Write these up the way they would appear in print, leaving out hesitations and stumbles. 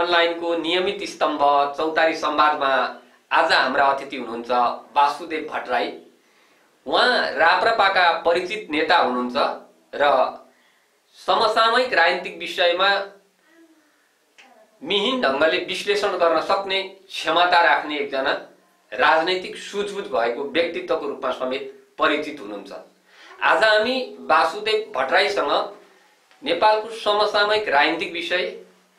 अनलाइनको नियमित स्तम्भ चौतारी संवादमा आज हाम्रा अतिथि हुनुहुन्छ वासुदेव भट्टराई। उहाँ राप्रपाका परिचित नेता हुनुहुन्छ र समसामयिक राजनीतिक विषयमा मिहिन ढङ्गले विश्लेषण गर्न सक्ने क्षमता राख्ने एकजना राजनैतिक सुझबुझ भएको व्यक्तित्वको रूपमा समेत परिचित हुनुहुन्छ। आज हामी वासुदेव भट्टराईसँग नेपालको समसामयिक राजनीतिक विषय,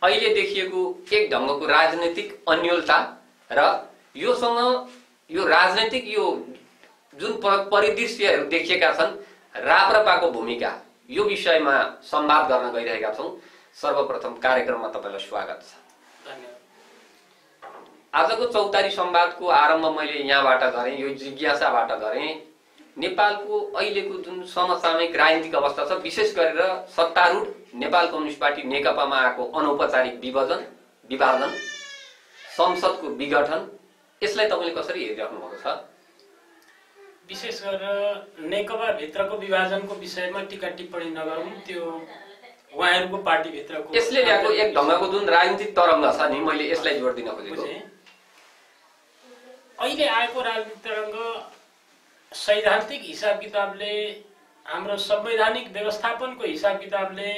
अहिले देखिएको एक ढङ्गको राजनैतिक अन्योलता र यो राजनैतिक जुन परिदृश्यहरू देखिएका छन्, राप्रपाको भूमिका, यो विषयमा संवाद गर्न गइरहेका छौँ। सर्वप्रथम कार्यक्रममा तपाईलाई स्वागत छ। आजको चौतारी संवादको आरम्भ मैले यहाँबाट गरेँ, यो जिज्ञासाबाट गरेँ। नेपालको अहिलेको जुन समसामयिक राजनीतिक अवस्था छ, विशेष गरेर सत्तारूढ नेपाल कम्युनिस्ट पार्टी नेकपामा आएको अनौपचारिक विभाजन, संसदको विघटन, यसलाई तपाईले कसरी हेरिराख्नु भएको छ? विशेष गरेर नेकपा भित्रको विभाजनको विषयमा टीका टिप्पणी नगरौँ, त्यो उहाँहरूको पार्टी भित्रको यसले ल्याएको एक ढङ्गको जुन राजनीतिक तरङ्ग छ नि, मैले यसलाई जोड दिन खोजेको। अहिले आएको राजनीतिक तरङ्ग सैद्धान्तिक हिसाब किताबले, हाम्रो संवैधानिक व्यवस्थापनको हिसाब किताबले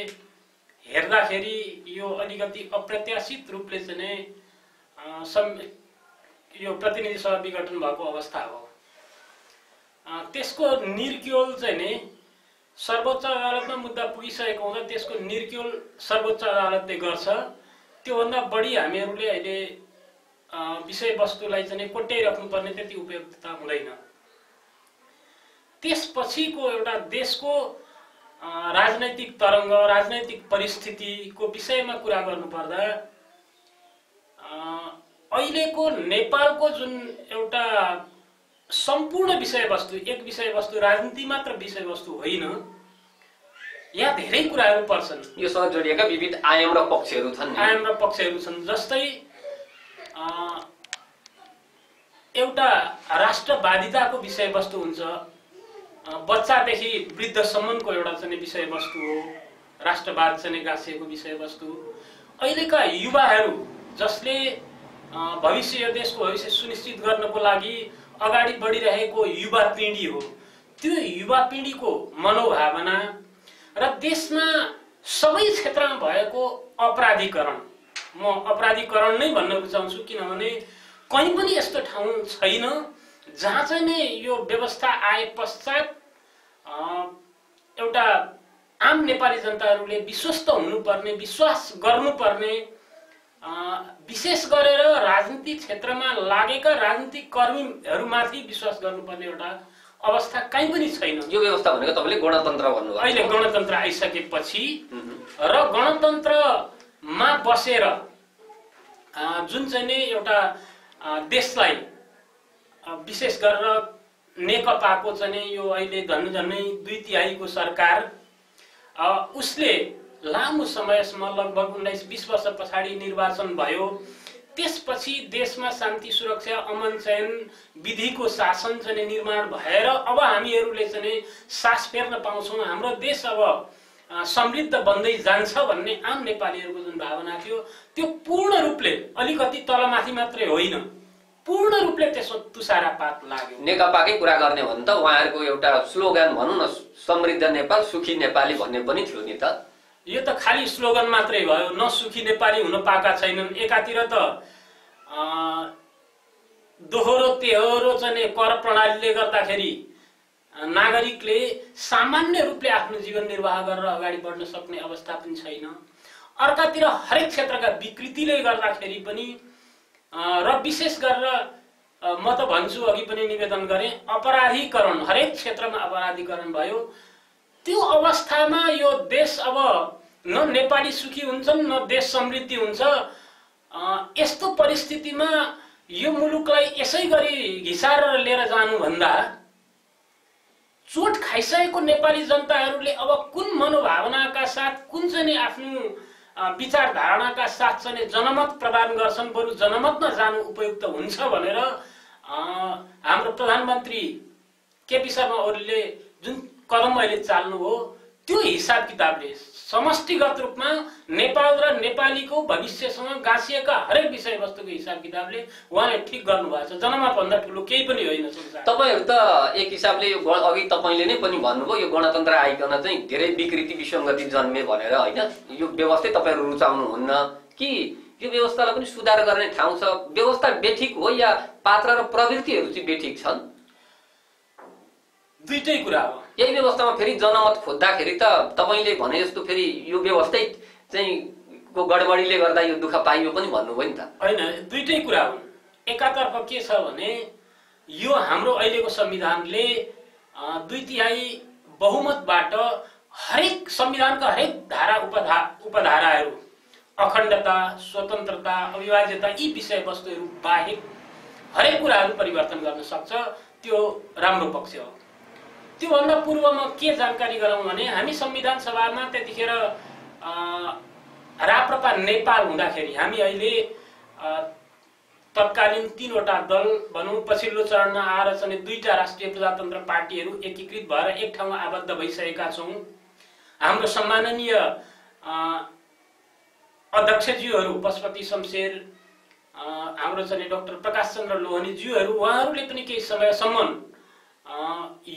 हेर्दाखेरि यो अलिकति अप्रत्याशित रूपले चाहिँ यो प्रतिनिधि सभा विघटन भएको अवस्था हो। त्यसको निर्क्योल चाहिँ नि सर्वोच्च अदालतमा मुद्दा पुगिसकेको हुँदा त्यसको निर्क्योल सर्वोच्च अदालतले गर्छ। त्योभन्दा बढी हामीहरूले अहिले विषयवस्तुलाई चाहिँ कोट्याइराख्नुपर्ने त्यति उपयुक्तता हुँदैन। त्यसपछिको एउटा देशको राजनैतिक तरङ्ग, राजनैतिक परिस्थितिको विषयमा कुरा गर्नुपर्दा अहिलेको नेपालको जुन एउटा सम्पूर्ण विषयवस्तु, एक विषयवस्तु राजनीति मात्र विषयवस्तु होइन, यहाँ धेरै कुराहरू पर्छन्। योसँग जोडिएका विविध आयाम र पक्षहरू छन्। जस्तै एउटा राष्ट्रवादिताको विषयवस्तु हुन्छ, बच्चादेखि वृद्धसम्मको एउटा चाहिँ विषयवस्तु हो, राष्ट्रवाद चाहिँ गाँसिएको विषयवस्तु। अहिलेका युवाहरू जसले भविष्य, देशको भविष्य सुनिश्चित गर्नको लागि अगाडि बढिरहेको युवा पिँढी हो, त्यो युवा पिँढीको मनोभावना र देशमा सबै क्षेत्रमा भएको अपराधीकरण, म अपराधीकरण नै भन्न रुचाउँछु, किनभने कहीँ पनि यस्तो ठाउँ छैन जहाँ चाहिँ नि यो व्यवस्था आए पश्चात एउटा आम नेपाली जनताहरूले विश्वस्त हुनुपर्ने, विश्वास गर्नुपर्ने, विशेष गरेर राजनीति क्षेत्रमा लागेका राजनीतिक कर्मीहरूमाथि विश्वास गर्नुपर्ने एउटा अवस्था कहीँ पनि छैन। यो व्यवस्था भनेको तपाईँले गणतन्त्र भन्नुभयो। अहिले गणतन्त्र आइसकेपछि र गणतन्त्रमा बसेर जुन चाहिँ नि एउटा देशलाई, विशेष गरेर नेकपाको चाहिँ यो अहिले झन्डै 2/3 सरकार, उसले लामो समयसम्म लगभग 19-20 वर्ष पछाडि निर्वाचन भयो। त्यसपछि देशमा शान्ति, सुरक्षा, अमन चयन, विधिको शासन चाहिँ निर्माण भएर अब हामीहरूले चाहिँ सास फेर्न पाउँछौँ, हाम्रो देश अब समृद्ध बन्दै जान्छ भन्ने आम नेपालीहरूको जुन भावना थियो, त्यो पूर्ण रूपले, अलिकति तलमाथि मात्रै होइन, पूर्ण रूपले त्यसो तुषारापात लाग्यो। नेकपाकै कुरा गर्ने हो भने त उहाँहरूको एउटा स्लोगन भनौँ न, समृद्ध नेपाल सुखी नेपाली भन्ने पनि थियो नि त। यो त खाली स्लोगन मात्रै भयो, न सुखी नेपाली हुन पाएका छैनन्। एकातिर त दोहोरो तेहोरो चाहिँ कर प्रणालीले गर्दाखेरि नागरिकले सामान्य रूपले आफ्नो जीवन निर्वाह गरेर अगाडि बढ्न सक्ने अवस्था पनि छैन। अर्कातिर हरेक क्षेत्रका विकृतिले गर्दाखेरि पनि र विशेष गरेर म त भन्छु, अघि पनि निवेदन गरेँ, अपराधीकरण, हरेक क्षेत्रमा अपराधीकरण भयो। त्यो अवस्थामा यो देश अब न नेपाली सुखी हुन्छन्, न देश समृद्धि हुन्छ। यस्तो परिस्थितिमा यो मुलुकलाई यसै गरी घिसारेर लिएर जानुभन्दा चोट खाइसकेको नेपाली जनताहरूले अब कुन मनोभावनाका साथ, कुन चाहिँ आफ्नो विचारधारणाका साथ चाहिँ जनमत प्रदान गर्छन्, बरु जनमतमा जानु उपयुक्त हुन्छ भनेर हाम्रो प्रधानमन्त्री केपी शर्मा ओलीले जुन कदम अहिले चाल्नु हो, त्यो हिसाब किताबले समष्टिगत रूपमा नेपाल र नेपालीको भविष्यसँग गाँसिएका हरेक विषयवस्तुको हिसाब किताबले उहाँले ठिक गर्नुभएको छ। जनमतभन्दा ठुलो केही पनि होइन संसार। तपाईहरु त एक हिसाबले यो अघि तपाईले नै पनि भन्नुभयो यो गणतन्त्र आइकन चाहिँ धेरै विकृति विसङ्गति जन्मे भनेर हैन। यो व्यवस्था तपाईहरु रुचाउनुहुन्न कि यो व्यवस्थालाई पनि सुधार गर्ने ठाउँ छ? व्यवस्था बेठिक हो या पात्र र प्रवृत्तिहरु चाहिँ बेठिक छन्? दुईटै कुरा हो। यही व्यवस्थामा फेरि जनमत खोज्दाखेरि त तपाईले भने जस्तो फेरि यो व्यवस्था चाहिँ को गडबडीले गर्दा यो दुःख पाइयो पनि भन्नुभयो नि त। हैन, दुईटै कुरा हुन्। एकातर्फ के छ भने यो हाम्रो अहिलेको संविधानले 2/3 बहुमतबाट हरेक संविधानका हरेक धारा उपधाराहरू अखण्डता, स्वतन्त्रता, अविभाज्यता यी विषयवस्तुहरू बाहेक हरेक कुराहरू परिवर्तन गर्न सक्छ। त्यो राम्रो पक्ष हो। त्योभन्दा पूर्वमा के जानकारी गराउँ भने हामी संविधान सभामा त्यतिखेर राप्रपा नेपाल हुँदाखेरि हामी अहिले तत्कालीन 3वटा दल भनौँ पछिल्लो चरणमा आएर चाहिँ 2टा राष्ट्रिय प्रजातन्त्र पार्टीहरू एकीकृत भएर एक ठाउँमा आबद्ध भइसकेका छौँ। हाम्रो सम्माननीय अध्यक्षज्यूहरू पशुपति शमशेर, हाम्रो चाहिँ डाक्टर प्रकाश चन्द्र लोहनीज्यूहरू, उहाँहरूले पनि केही समयसम्म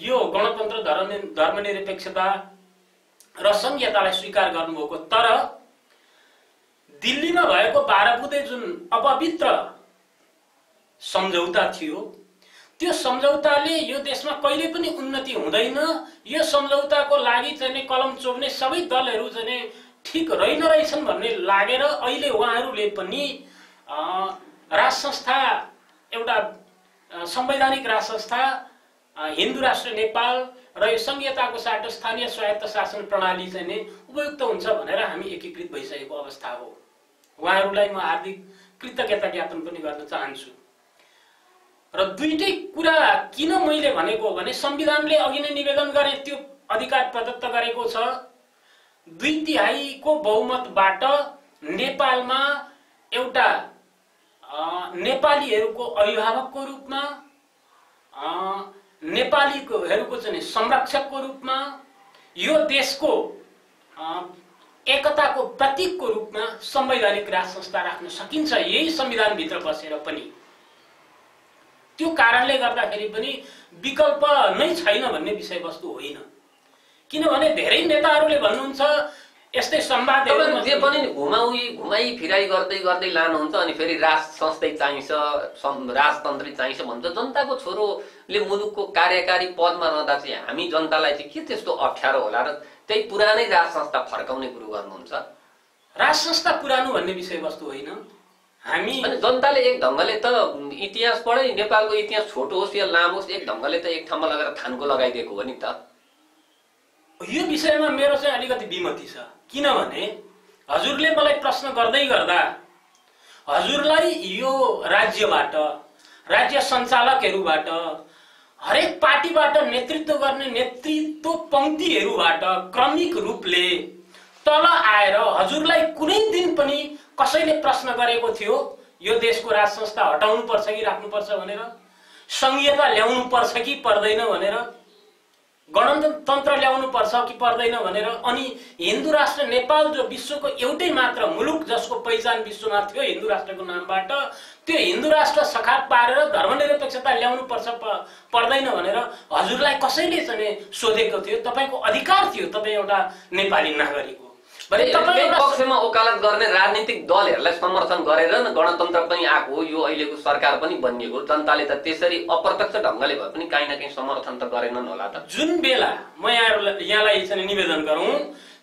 यो गणतन्त्र धर्मनिरपेक्षता र संघीयतालाई स्वीकार गर्नुभएको। तर दिल्लीमा भएको 12 बुँदे जुन अपवित्र सम्झौता थियो त्यो सम्झौताले यो देशमा कहिले पनि उन्नति हुँदैन। यो सम्झौताको लागि चाहिँ कलम चोब्ने सबै दलहरू चाहिँ ठिक रहेछन् भन्ने लागेर अहिले उहाँहरूले पनि राज संस्था, एउटा संवैधानिक राज संस्था हिन्दू राष्ट्र नेपाल र यो संघीयताको साटो स्थानीय स्वायत्त शासन प्रणाली चाहिँ उपयुक्त हुन्छ भनेर हामी एकीकृत भइसकेको अवस्था हो। उहाँहरूलाई म हार्दिक कृतज्ञता ज्ञापन पनि गर्न चाहन्छु। र दुईटै कुरा किन मैले भनेको भने संविधानले अघि नै निवेदन गरे त्यो अधिकार प्रदत्त गरेको छ। 2/3 बहुमतबाट नेपालमा एउटा नेपालीहरूको अभिभावकको रूपमा, नेपालीहरूको चाहिँ संरक्षकको रूपमा, यो देशको एकताको प्रतीकको रूपमा संवैधानिक राज संस्था राख्न सकिन्छ यही संविधानभित्र बसेर पनि। त्यो कारणले गर्दाखेरि पनि विकल्प नै छैन भन्ने विषयवस्तु होइन। किनभने धेरै नेताहरूले भन्नुहुन्छ यस्तै संवादहरू जे पनि घुमाई फिराई गर्दै लानुहुन्छ अनि फेरि राज संस्थै चाहिन्छ, राजतन्त्रै चाहिन्छ भन्छ। जनताको छोरोले मुलुकको कार्यकारी पदमा रहँदा चाहिँ हामी जनतालाई चाहिँ के त्यस्तो अप्ठ्यारो होला र त्यही पुरानै राज संस्था फर्काउने कुरो गर्नुहुन्छ? राज संस्था पुरानो भन्ने विषयवस्तु होइन। हामी जनताले एक ढङ्गले त इतिहास पढे, नेपालको इतिहास छोटो होस् या लामो होस्, एक ढङ्गले त एक ठाउँमा लगेर थानको लगाइदिएको हो नि त। यो विषयमा मेरो चाहिँ अलिकति विमति छ। किनभने हजुरले मलाई प्रश्न गर्दै गर्दा हजुरलाई यो राज्यबाट, राज्य सञ्चालकहरूबाट, हरेक पार्टीबाट नेतृत्व गर्ने नेतृत्व पंक्तिहरूबाट क्रमिक रूपले तल आएर हजुरलाई कुनै दिन पनि कसैले प्रश्न गरेको थियो यो देशको राज संस्था हटाउनु पर्छ कि राख्नु पर्छ भनेर, संघीयता ल्याउनु पर्छ कि पर्दैन भनेर, गणतन्त्र ल्याउनु पर्छ कि पर्दैन भनेर, अनि हिन्दू राष्ट्र नेपाल जो विश्वको एउटै मात्र मुलुक जसको पहिचान विश्वमा थियो हिन्दू राष्ट्रको नामबाट, त्यो हिन्दू राष्ट्र सखाप पारेर धर्मनिरपेक्षता ल्याउनु पर्छ पर्दैन भनेर हजुरलाई कसैले चाहिँ सोधेको थियो? तपाईको अधिकार थियो, तपाई एउटा नेपाली नागरिक हो। पक्षमा वकालत गर्ने राजनीतिक दलहरूलाई समर्थन गरेर न गणतन्त्र पनि आएको हो, यो अहिलेको सरकार पनि बनिएको। जनताले त त्यसरी अप्रत्यक्ष ढङ्गले भए पनि काहीँ न काहीँ समर्थन त गरेनन् होला त। जुन बेला म यहाँलाई चाहिँ निवेदन गरौँ,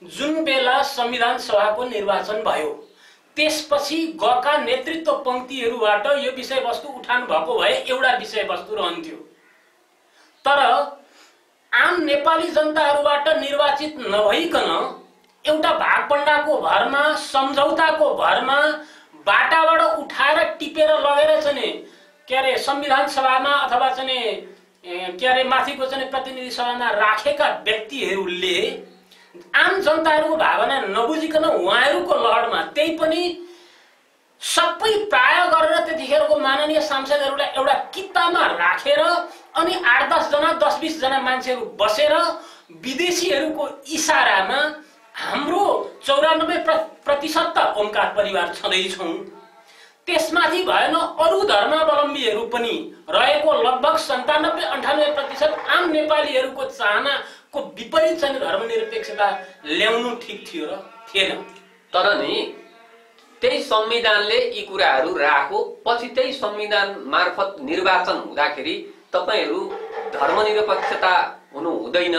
जुन बेला संविधान सभाको निर्वाचन भयो त्यसपछि गएका नेतृत्व पंक्तिहरूबाट यो विषयवस्तु उठान भएको भए एउटा विषयवस्तु रहन्थ्यो। तर आम नेपाली जनताहरूबाट निर्वाचित नभइकन एउटा भागपण्डाको भरमा, सम्झौताको भरमा बाटाबाट उठाएर टिपेर लगेर चाहिँ के अरे संविधान सभामा अथवा चाहिँ के अरे माथिको चाहिँ प्रतिनिधि सभामा राखेका व्यक्तिहरूले आम जनताहरूको भावना नबुझिकन उहाँहरूको लहरमा त्यही पनि सबै प्राय गरेर त्यतिखेरको माननीय सांसदहरूलाई एउटा किताबमा राखेर अनि 8-10 जना 10-20 जना मान्छेहरू बसेर विदेशीहरूको इशारामा हाम्रो 94% त ओमकार परिवार छँदैछौँ। त्यसमाथि भएन अरू धर्मावलम्बीहरू पनि रहेको लगभग 97-98% आम नेपालीहरूको चाहनाको विपरीत चाहिँ धर्मनिरपेक्षता ल्याउनु ठिक थियो र थिएन। तर नि त्यही संविधानले यी कुराहरू राखो, पछि त्यही संविधान मार्फत निर्वाचन हुँदाखेरि तपाईहरू धर्मनिरपेक्षता हुनु हुँदैन,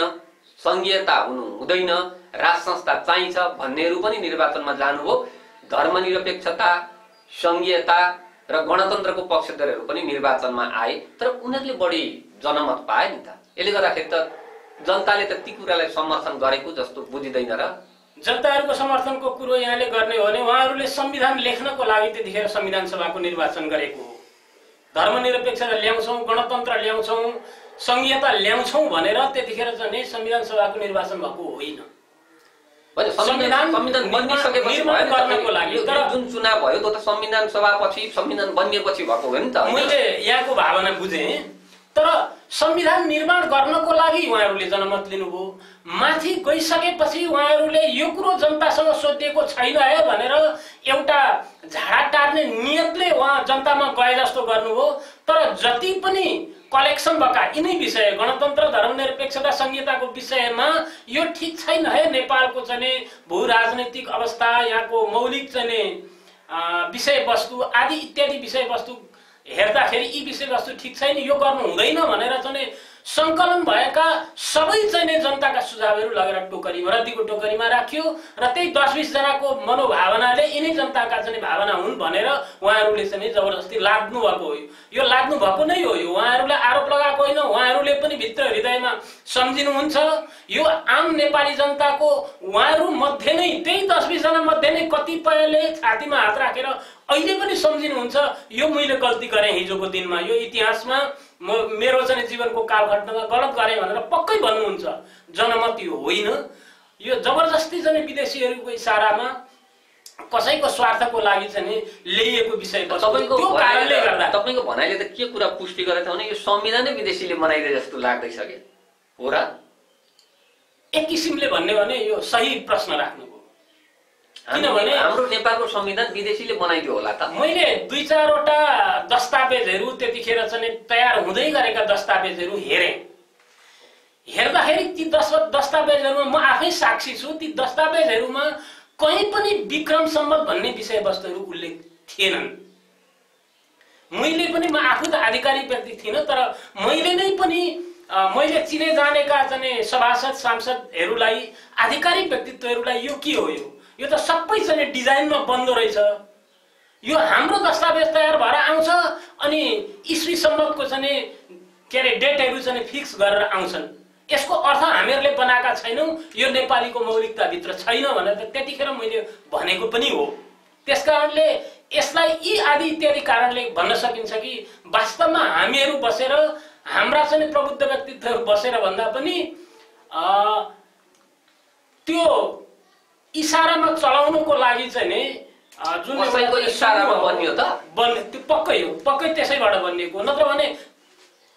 संघीयता हुनु हुँदैन, राज संस्था चाहिन्छ भन्नेहरू पनि निर्वाचनमा जानुभयो। धर्मनिरपेक्षता, संघीयता र गणतन्त्रको पक्षधरहरू पनि निर्वाचनमा आए, तर उनीहरूले बढी जनमत पाए नि त। यसले गर्दाखेरि त जनताले त ती कुरालाई समर्थन गरेको जस्तो बुझिँदैन र। जनताहरूको समर्थनको कुरो यहाँले गर्ने हो भने उहाँहरूले संविधान लेख्नको लागि त्यतिखेर संविधान सभाको निर्वाचन गरेको हो। धर्मनिरपेक्षता ल्याउँछौँ, गणतन्त्र ल्याउँछौँ, संघीयता ल्याउँछौँ भनेर त्यतिखेर चाहिँ संविधान सभाको निर्वाचन भएको होइन। संविधान बनिसकेपछि गर्नको लागि तर जुन चुनाव भयो त्यो त संविधान सभापछि, संविधान बनिएपछि भएको हो नि त। मैले यहाँको भावना बुझेँ, तर संविधान निर्माण गर्नको लागि उहाँहरूले जनमत लिनुभयो। माथि गइसकेपछि उहाँहरूले यो कुरो जनतासँग सोधिएको छैन है भनेर एउटा झाडा टार्ने नियतले उहाँ जनतामा गए जस्तो गर्नुभयो। तर जति पनि कलेक्सन भएका यिनै विषय, गणतन्त्र, धर्मनिरपेक्षता, संघीयताको विषयमा यो ठिक छैन है, नेपालको चाहिँ भू राजनैतिक अवस्था, यहाँको मौलिक चाहिँ विषयवस्तु आदि इत्यादि विषयवस्तु हेर्दाखेरि यी विषयवस्तु ठिक छैन, यो गर्नु हुँदैन भनेर चाहिँ संकलन भएका सबै चाहिँ जनताका सुझावहरू लगेर टोकरीमा, रद्दीको टोकरीमा राख्यो र त्यही 10-20 जनाको मनोभावनाले यिनै जनताका चाहिँ भावना हुन् भनेर उहाँहरूले चाहिँ जबरजस्ती लाद्नु भएको हो। यो लाद्नु भएको नै हो, यो उहाँहरूले आरोप लगाएको होइन। उहाँहरूले पनि भित्र हृदयमा सम्झिनुहुन्छ यो आम नेपाली जनताको उहाँहरू मध्ये नै, त्यही 10-20 जना मध्ये नै कतिपयले छातीमा हात राखेर अहिले पनि सम्झिनुहुन्छ यो मैले गल्ती गरेँ हिजोको दिनमा, यो इतिहासमा मेरो चाहिँ जीवनको कालखण्डमा गलत गरेँ भनेर पक्कै भन्नुहुन्छ। जनमत यो होइन, यो जबरजस्ती चाहिँ विदेशीहरूको इसारामा कसैको स्वार्थको लागि चाहिँ ल्याइएको विषय त्यो कारणले गर्दा। तपाईको भनाइले त के कुरा पुष्टि गरेको भने यो संविधानै विदेशीले बनाइदिए जस्तो लाग्दैछ के हो र? एक किसिमले भन्ने भने यो सही प्रश्न राख्नुभयो। किनभने हाम्रो नेपालको संविधान विदेशीले बनाइदियो होला त। मैले 2-4 वटा दस्तावेजहरू त्यतिखेर चाहिँ तयार हुँदै गरेका दस्तावेजहरू हेरेँ। हेर्दाखेरि ती दस्तावेजहरूमा म आफै साक्षी छु, ती दस्तावेजहरूमा कहीँ पनि विक्रम सम्वत भन्ने विषयवस्तुहरू उल्लेख थिएनन्। मैले पनि, म आफू त आधिकारिक व्यक्ति थिइनँ, तर मैले नै पनि मैले चिने जानेका चाहिँ सभासद सांसदहरूलाई, आधिकारिक व्यक्तित्वहरूलाई यो के हो, यो त सबै चाहिँ डिजाइनमा बन्दो रहेछ, यो हाम्रो दस्तावेज तयार भएर आउँछ अनि इस्वी सम्मको चाहिँ के अरे डेटहरू चाहिँ फिक्स गरेर आउँछन्, यसको अर्थ हामीहरूले बनाएका छैनौँ, यो नेपालीको मौलिकताभित्र छैन भनेर त त्यतिखेर मैले भनेको पनि हो। त्यसकारणले यसलाई यी आदि इत्यादि कारणले भन्न सकिन्छ कि वास्तवमा हामीहरू बसेर, हाम्रा चाहिँ प्रबुद्ध व्यक्तित्वहरू बसेर भन्दा पनि त्यो इसारामा चलाउनुको लागि चाहिँ नि जुन इसारामा बन्यो त त्यो पक्कै हो, पक्कै त्यसैबाट बनिएको। नत्र भने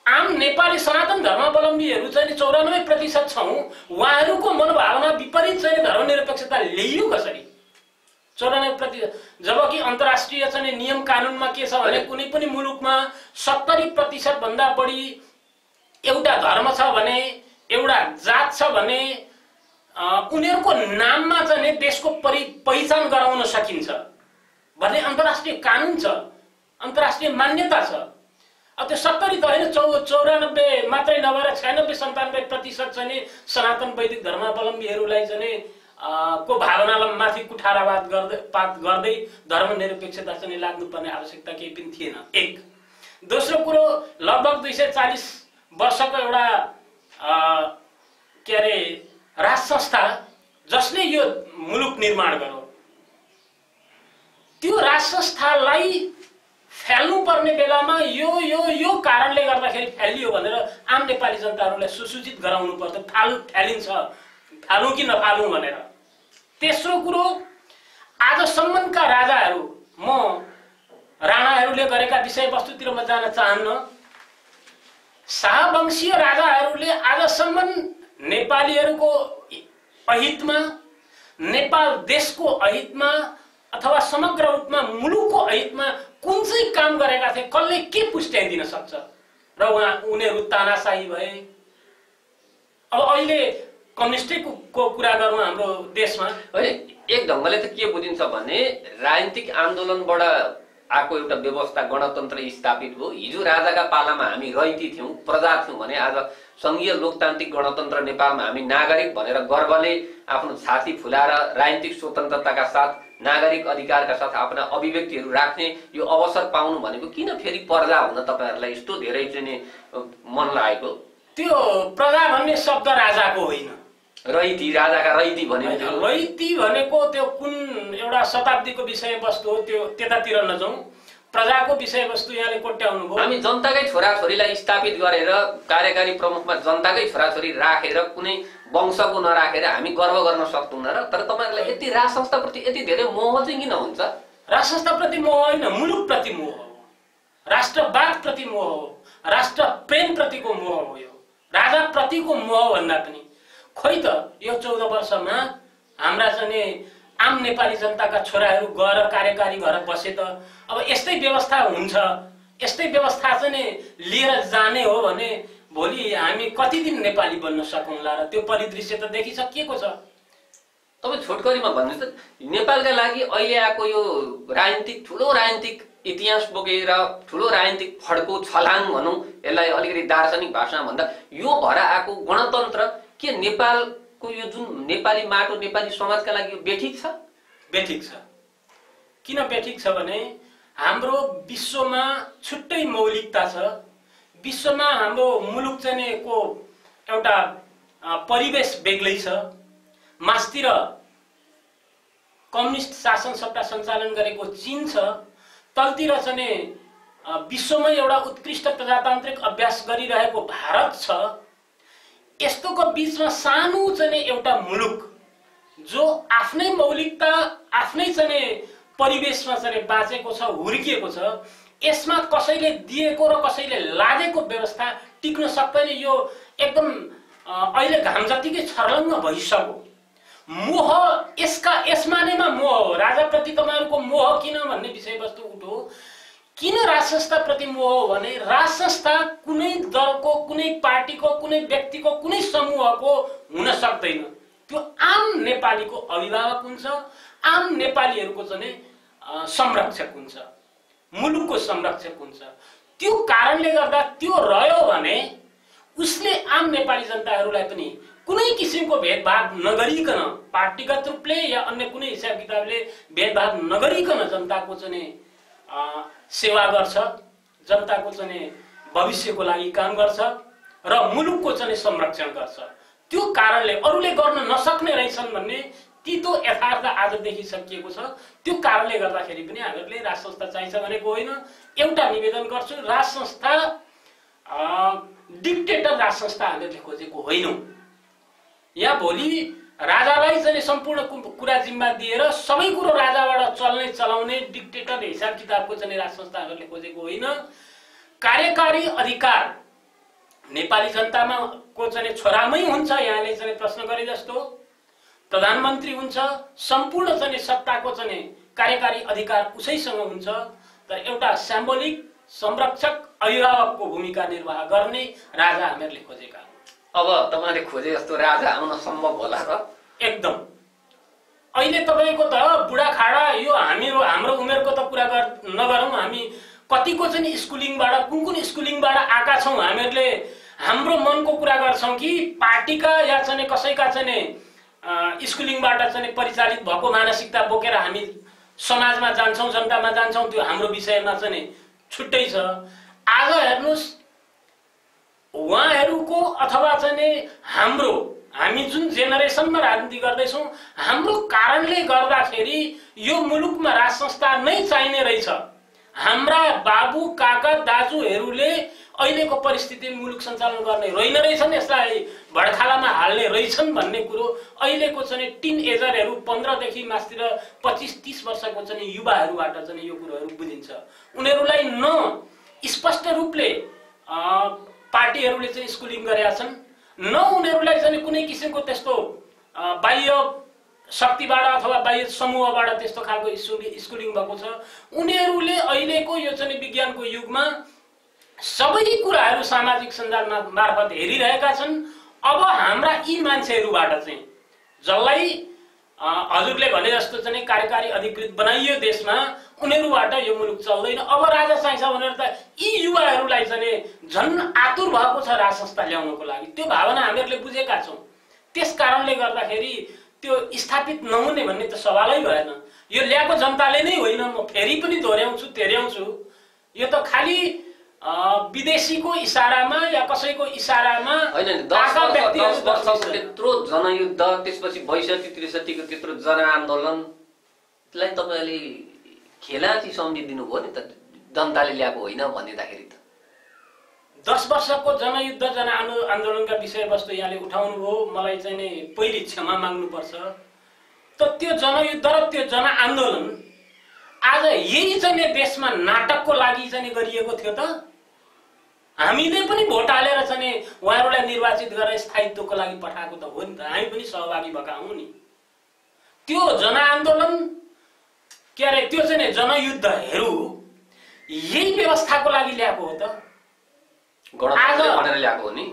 आम नेपाली सनातन धर्मावलम्बीहरू चाहिँ 94% छौँ, उहाँहरूको मनोभावना विपरीत चाहिँ धर्मनिरपेक्षता ल्याइयो कसरी? 94%, जबकि अन्तर्राष्ट्रिय चाहिँ नियम कानुनमा के छ भने कुनै पनि मुलुकमा 70% भन्दा बढी एउटा धर्म छ भने, एउटा जात छ भने उनीहरूको नाममा चाहिँ देशको पहिचान गराउन सकिन्छ भन्ने अन्तर्राष्ट्रिय कानुन छ, अन्तर्राष्ट्रिय मान्यता छ। अब त्यो 70 त होइन, 94 मात्रै नभएर 96-97% चाहिँ सनातन वैदिक धर्मावलम्बीहरूलाई चाहिँ को भावनालाई माथि कुठारावाद गर्दै धर्मनिरपेक्षता चाहिँ लाग्नुपर्ने आवश्यकता केही पनि थिएन। एक। दोस्रो कुरो, लगभग 240 वर्षको एउटा के अरे राज संस्था जसले यो मुलुक निर्माण गर्यो, त्यो राज संस्थालाई फ्याल्नु पर्ने बेलामा यो कारणले गर्दाखेरि फ्यालियो भनेर आम नेपाली जनताहरूलाई सुसूचित गराउनु पर्छ, फ्यालिन्छ, फालौँ कि नफालौँ भनेर। तेस्रो कुरो, आजसम्मका राजाहरू, म राणाहरूले गरेका विषयवस्तुतिर म जान चाहन्न, शाहवंशीय राजाहरूले आजसम्म नेपालीहरूको अहितमा, नेपाल देशको अहितमा अथवा समग्र रूपमा मुलुकको अहितमा कुन चाहिँ काम गरेका थिए, कसले के पुष्ट्याइदिन सक्छ? र उनीहरू तानाशाही भए। अब अहिले कम्युनिस्टको कुरा गरौँ हाम्रो देशमा, एक ढङ्गले त के बुझिन्छ भने राजनीतिक आन्दोलनबाट आएको एउटा व्यवस्था गणतन्त्र स्थापित हो। हिजो राजाका पालामा हामी रैती थियौँ, प्रजा थियौँ भने आज संघीय लोकतान्त्रिक गणतन्त्र नेपालमा हामी नागरिक भनेर गर्वले आफ्नो छाती फुलाएर राजनीतिक स्वतन्त्रताका साथ, नागरिक अधिकारका साथ आफ्ना अभिव्यक्तिहरू राख्ने यो अवसर पाउनु भनेको किन फेरि प्रजा हुन तपाईँहरूलाई यस्तो धेरै चाहिँ मन लागेको? त्यो प्रजा भन्ने शब्द राजाको होइन, रैती, राजाका रैती भनेको रैती भनेको त्यो कुन एउटा शताब्दीको विषयवस्तु हो, त्यो त्यतातिर नजाउँ। प्रजाको विषयवस्तु यहाँले कोट्याउनु भयो। हामी जनताकै छोराछोरीलाई स्थापित गरेर कार्यकारी प्रमुखमा जनताकै छोराछोरी राखेर कुनै वंशको नराखेर हामी गर्व गर्न सक्दैनौँ र? तर तपाईँहरूलाई यति राज संस्थाप्रति यति धेरै मोह चाहिँ किन हुन्छ? राज संस्थाप्रति मोह होइन, मुलुकप्रति मोह हो, राष्ट्रवादप्रति मोह हो, राष्ट्र प्रेमप्रतिको मोह हो। यो राजाप्रतिको मोह भन्दा पनि खोइ त यो 14 वर्षमा हाम्रा चाहिँ आम नेपाली जनताका छोराहरू गएर कार्यकारी घर बसे त अब यस्तै व्यवस्था हुन्छ, यस्तै व्यवस्था चाहिँ लिएर जाने हो भने भोलि हामी कति दिन नेपाली बन्न सकौँला र? त्यो परिदृश्य त देखिसकिएको छ। तपाईँ छोटकरीमा भन्नुहोस् त, नेपालका लागि अहिले आएको यो राजनीतिक ठुलो राजनीतिक इतिहास बोकेर ठुलो राजनीतिक फड्को छलाङ भनौँ, यसलाई अलिकति दार्शनिक भाषामा भन्दा यो भएर आएको गणतन्त्र के नेपालको यो जुन नेपाली माटो, नेपाली समाजका लागि यो बेठिक छ? बेठिक छ। किन बेठिक छ भने हाम्रो विश्वमा छुट्टै मौलिकता छ। विश्वमा हाम्रो मुलुक चाहिँ को एउटा परिवेश बेग्लै छ। मास्तिर कम्युनिस्ट शासन सत्ता सञ्चालन गरेको चीन छ, तलतिर चाहिँ विश्वमै एउटा उत्कृष्ट प्रजातान्त्रिक अभ्यास गरिरहेको भारत छ। यस्तोको बीचमा सानो चाहिँ एउटा मुलुक जो आफ्नै मौलिकता, आफ्नै चाहिँ परिवेशमा चाहिँ बाँचेको छ, हुर्किएको छ, यसमा कसैले दिएको र कसैले लादेको व्यवस्था टिक्न सक्दैन। यो एकदम अहिले घाम जतिकै छर्लङ्ग भइसक्यो। मोह यसमा नैमा मोह हो। राजाप्रति तपाईँहरूको मोह किन भन्ने विषयवस्तु उठो। किन राज संस्थाप्रति मोह हो भने राज संस्था कुनै दलको, कुनै पार्टीको, कुनै व्यक्तिको, कुनै समूहको हुन सक्दैन। त्यो आम नेपालीको अभिभावक हुन्छ, आम नेपालीहरूको चाहिँ संरक्षक हुन्छ, मुलुकको संरक्षक हुन्छ। त्यो कारणले गर्दा त्यो रह्यो भने उसले आम नेपाली जनताहरूलाई पनि कुनै किसिमको भेदभाव नगरिकन, पार्टीगत रूपले या अन्य कुनै हिसाब किताबले भेदभाव नगरिकन जनताको चाहिँ सेवा गर्छ, जनताको चाहिँ भविष्यको लागि काम गर्छ र मुलुकको चाहिँ संरक्षण गर्छ। त्यो कारणले अरूले गर्न नसक्ने रहेछन् भन्ने तितो यथार्थ आज देखिसकिएको छ। त्यो कारणले गर्दाखेरि पनि हामीहरूले राज संस्था चाहिन्छ भनेको होइन। एउटा निवेदन गर्छु, राज संस्था डिक्टेटर राज संस्था हामीले खोजेको होइनौँ। यहाँ भोलि राजालाई चाहिँ सम्पूर्ण कुरा जिम्मा दिएर सबै कुरो राजाबाट चलाउने डिक्टेटर हिसाब किताबको चाहिँ राज संस्था हामीले खोजेको होइन। कार्यकारी अधिकार नेपाली जनतामा को चाहिँ छोरामै हुन्छ। यहाँले चाहिँ प्रश्न गरे जस्तो प्रधानमन्त्री हुन्छ, सम्पूर्ण चाहिँ सत्ताको चाहिँ कार्यकारी अधिकार उसैसँग हुन्छ। तर एउटा सिम्बोलिक संरक्षक अभिभावकको भूमिका निर्वाह गर्ने राजा हामीहरूले खोजेका। अब तपाईँले खोजे जस्तो राजा आउन सम्भव होला र? एकदम। अहिले तपाईँको त बुढाखाडा यो हाम्रो उमेरको त कुरा नगरौँ। हामी कतिको चाहिँ स्कुलिङबाट, कुन स्कुलिङबाट आएका छौँ हामीहरूले हाम्रो मनको कुरा गर्छौँ कि पार्टीका या चाहिँ कसैका चाहिँ स्कुलिङबाट चाहिँ परिचालित भएको मानसिकता बोकेर हामी समाजमा जान्छौँ, जनतामा जान्छौँ। त्यो हाम्रो विषयमा चाहिँ छुट्टै छ। आज हेर्नुहोस्, उहाँहरूको अथवा चाहिँ हामी जुन जेनेरेसनमा राजनीति गर्दैछौँ, हाम्रो कारणले गर्दाखेरि यो मुलुकमा राज संस्था नै चाहिने रहेछ। हाम्रा बाबु काका दाजुहरूले अहिलेको परिस्थिति मुलुक सञ्चालन गर्ने रहेन रहेछन्, यसलाई भड्खालामा हाल्ने रहेछन् भन्ने कुरो अहिलेको चाहिँ टिन एजरहरू 15 देखि मास्तिर 25-30 वर्षको चाहिँ युवाहरूबाट चाहिँ यो कुरोहरू बुझिन्छ। उनीहरूलाई न स्पष्ट रूपले पार्टीहरूले चाहिँ स्कुलिङ गरेका छन्, न उनीहरूलाई चाहिँ कुनै किसिमको त्यस्तो बाह्य शक्तिबाट अथवा बाह्य समूहबाट त्यस्तो खालको स्कुलिङ भएको छ। उनीहरूले अहिलेको यो चाहिँ विज्ञानको युगमा सबै कुराहरू सामाजिक सञ्जाल मार्फत हेरिरहेका छन्। अब हाम्रा यी मान्छेहरूबाट चाहिँ जसलाई हजुरले भने जस्तो चाहिँ कार्यकारी अधिकृत बनाइयो देशमा, उनीहरूबाट यो मुलुक चल्दैन। अब राजा चाहिन्छ भनेर त यी युवाहरूलाई चाहिँ झन् आतुर भएको छ राज संस्था ल्याउनको लागि। त्यो भावना हामीहरूले बुझेका छौँ। त्यस कारणले गर्दाखेरि त्यो स्थापित नहुने भन्ने त सवालै भएन। यो ल्याएको जनताले नै होइन, म फेरि पनि दोहोऱ्याउँछु। यो त खालि विदेशीको इशारामा या कसैको इशारामा होइन। 10 वर्षको त्यत्रो जनयुद्ध, त्यसपछि 62-63 को त्यत्रो जनआन्दोलनलाई तपाईँले खेलाची सम्झिदिनु भयो नि त, जनताले ल्याएको होइन भनिदिँदाखेरि त। 10 वर्षको जनयुद्ध जनआन्दोलनका विषयवस्तु यहाँले उठाउनु भयो। मलाई चाहिँ नि पहिले क्षमा माग्नुपर्छ। त त्यो जनयुद्ध र त्यो जनआन्दोलन आज यही चाहिँ देशमा नाटकको लागि चाहिँ गरिएको थियो त। हामीले पनि भोट हालेर चाहिँ उहाँहरूलाई निर्वाचित गरेर स्थायित्वको लागि पठाएको त हो नि त। हामी पनि सहभागी भएका हौँ नि। त्यो जनआन्दोलन के अरे त्यो चाहिँ जनयुद्धहरू यही व्यवस्थाको लागि ल्याएको हो त। गणतन्त्र भनेर ल्याएको हो नि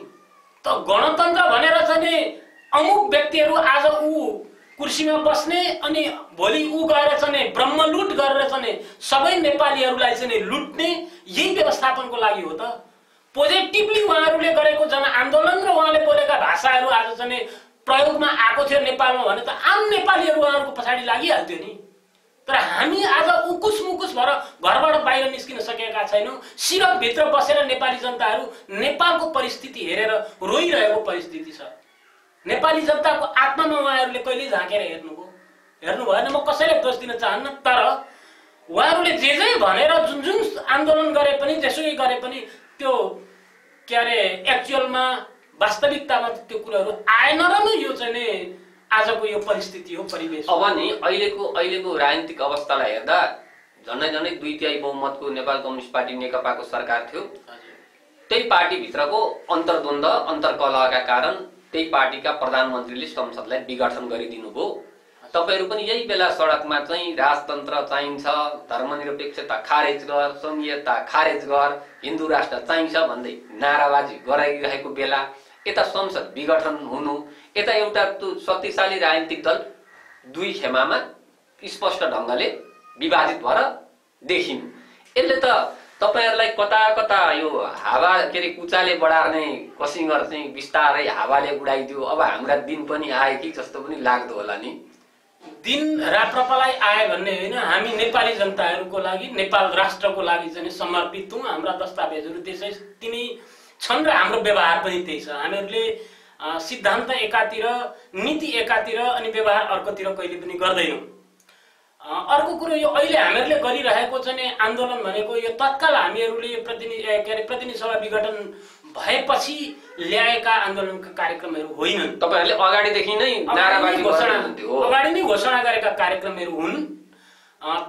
त। गणतन्त्र भनेर चाहिँ अमुक व्यक्तिहरू आज ऊ कुर्सीमा बस्ने अनि भोलि ऊ गएर चाहिँ ब्रह्मलुट गरेर चाहिँ सबै नेपालीहरूलाई चाहिँ लुट्ने, यही व्यवस्थापनको लागि हो त। पोजिटिभली उहाँहरूले गरेको जनआन्दोलन र उहाँले बोलेका भाषाहरू आज चाहिँ प्रयोगमा आएको थियो नेपालमा भने त आम नेपालीहरू उहाँहरूको पछाडि लागिहाल्थ्यो नि। तर हामी आज उकुस मुकुस भएर घरबाट बाहिर निस्किन सकेका छैनौँ। सिरकभित्र बसेर नेपाली जनताहरू नेपालको परिस्थिति हेरेर रोइरहेको परिस्थिति छ। नेपाली जनताको आत्मामा उहाँहरूले कहिले झाँकेर हेर्नु भएन। म कसैलाई दोष दिन चाहन्न, तर उहाँहरूले जे भनेर जुन आन्दोलन गरे पनि, जेसुकै गरे पनि त्यो के अरे एक्चुअलमा वास्तविकतामा त्यो कुराहरू आएन र नै यो चाहिँ नि आजको यो परिस्थिति हो, परिवेश। अब नि अहिलेको राजनीतिक अवस्थालाई हेर्दा झन्डै 2/3 बहुमतको नेपाल कम्युनिस्ट पार्टी नेकपाको सरकार थियो। त्यही पार्टीभित्रको अन्तर्द्वन्द्व, अन्तर्कलहका कारण त्यही पार्टीका प्रधानमन्त्रीले संसदलाई विघटन गरिदिनु भयो। तपाईहरु पनि यही बेला सडकमा चाहिँ राजतन्त्र चाहिन्छ, धर्मनिरपेक्षता खारेज गर, संघीयता खारेज गर, हिन्दू राष्ट्र चाहिन्छ भन्दै नाराबाजी गराइरहेको बेला यता संसद विघटन हुनु, यता एउटा शक्तिशाली राजनीतिक दल दुई खेमामा स्पष्ट ढंगले विभाजित भएर देखिनु। यसले त तपाईहरुलाई कता कता यो हावा के रे कुचाले बढार्ने कसिङर चाहिँ बिस्तारै हावाले उडाइदियो। अब हाम्रा दिन पनि आए कि जस्तो पनि लाग्दो होला नि। दिन राप्रपालाई आए भन्ने हैन, हामी नेपाली जनताहरुको लागि, नेपाल राष्ट्रको लागि चाहिँ समर्पित हौं। हाम्रा दस्तावेजहरु त्यसै तिनी छन् र हाम्रो व्यवहार पनि त्यही छ। हामीहरुले सिद्धान्त एकातिर, नीति एकातिर अनि व्यवहार अर्कोतिर कहिले पनि गर्दैनौं। अर्को कुरो यो अहिले हामीहरुले गरिरहेको चाहिँ आन्दोलन भनेको यो तत्काल हामीहरुले प्रतिनिधि सभा विघटन भएपछि ल्याएका आन्दोलनका कार्यक्रमहरु होइनन्। तपाईहरुले अगाडिदेखि नै नाराबाजी गर्नुहुन्थ्यो, अगाडि नै घोषणा गरेका कार्यक्रमहरु हुन्।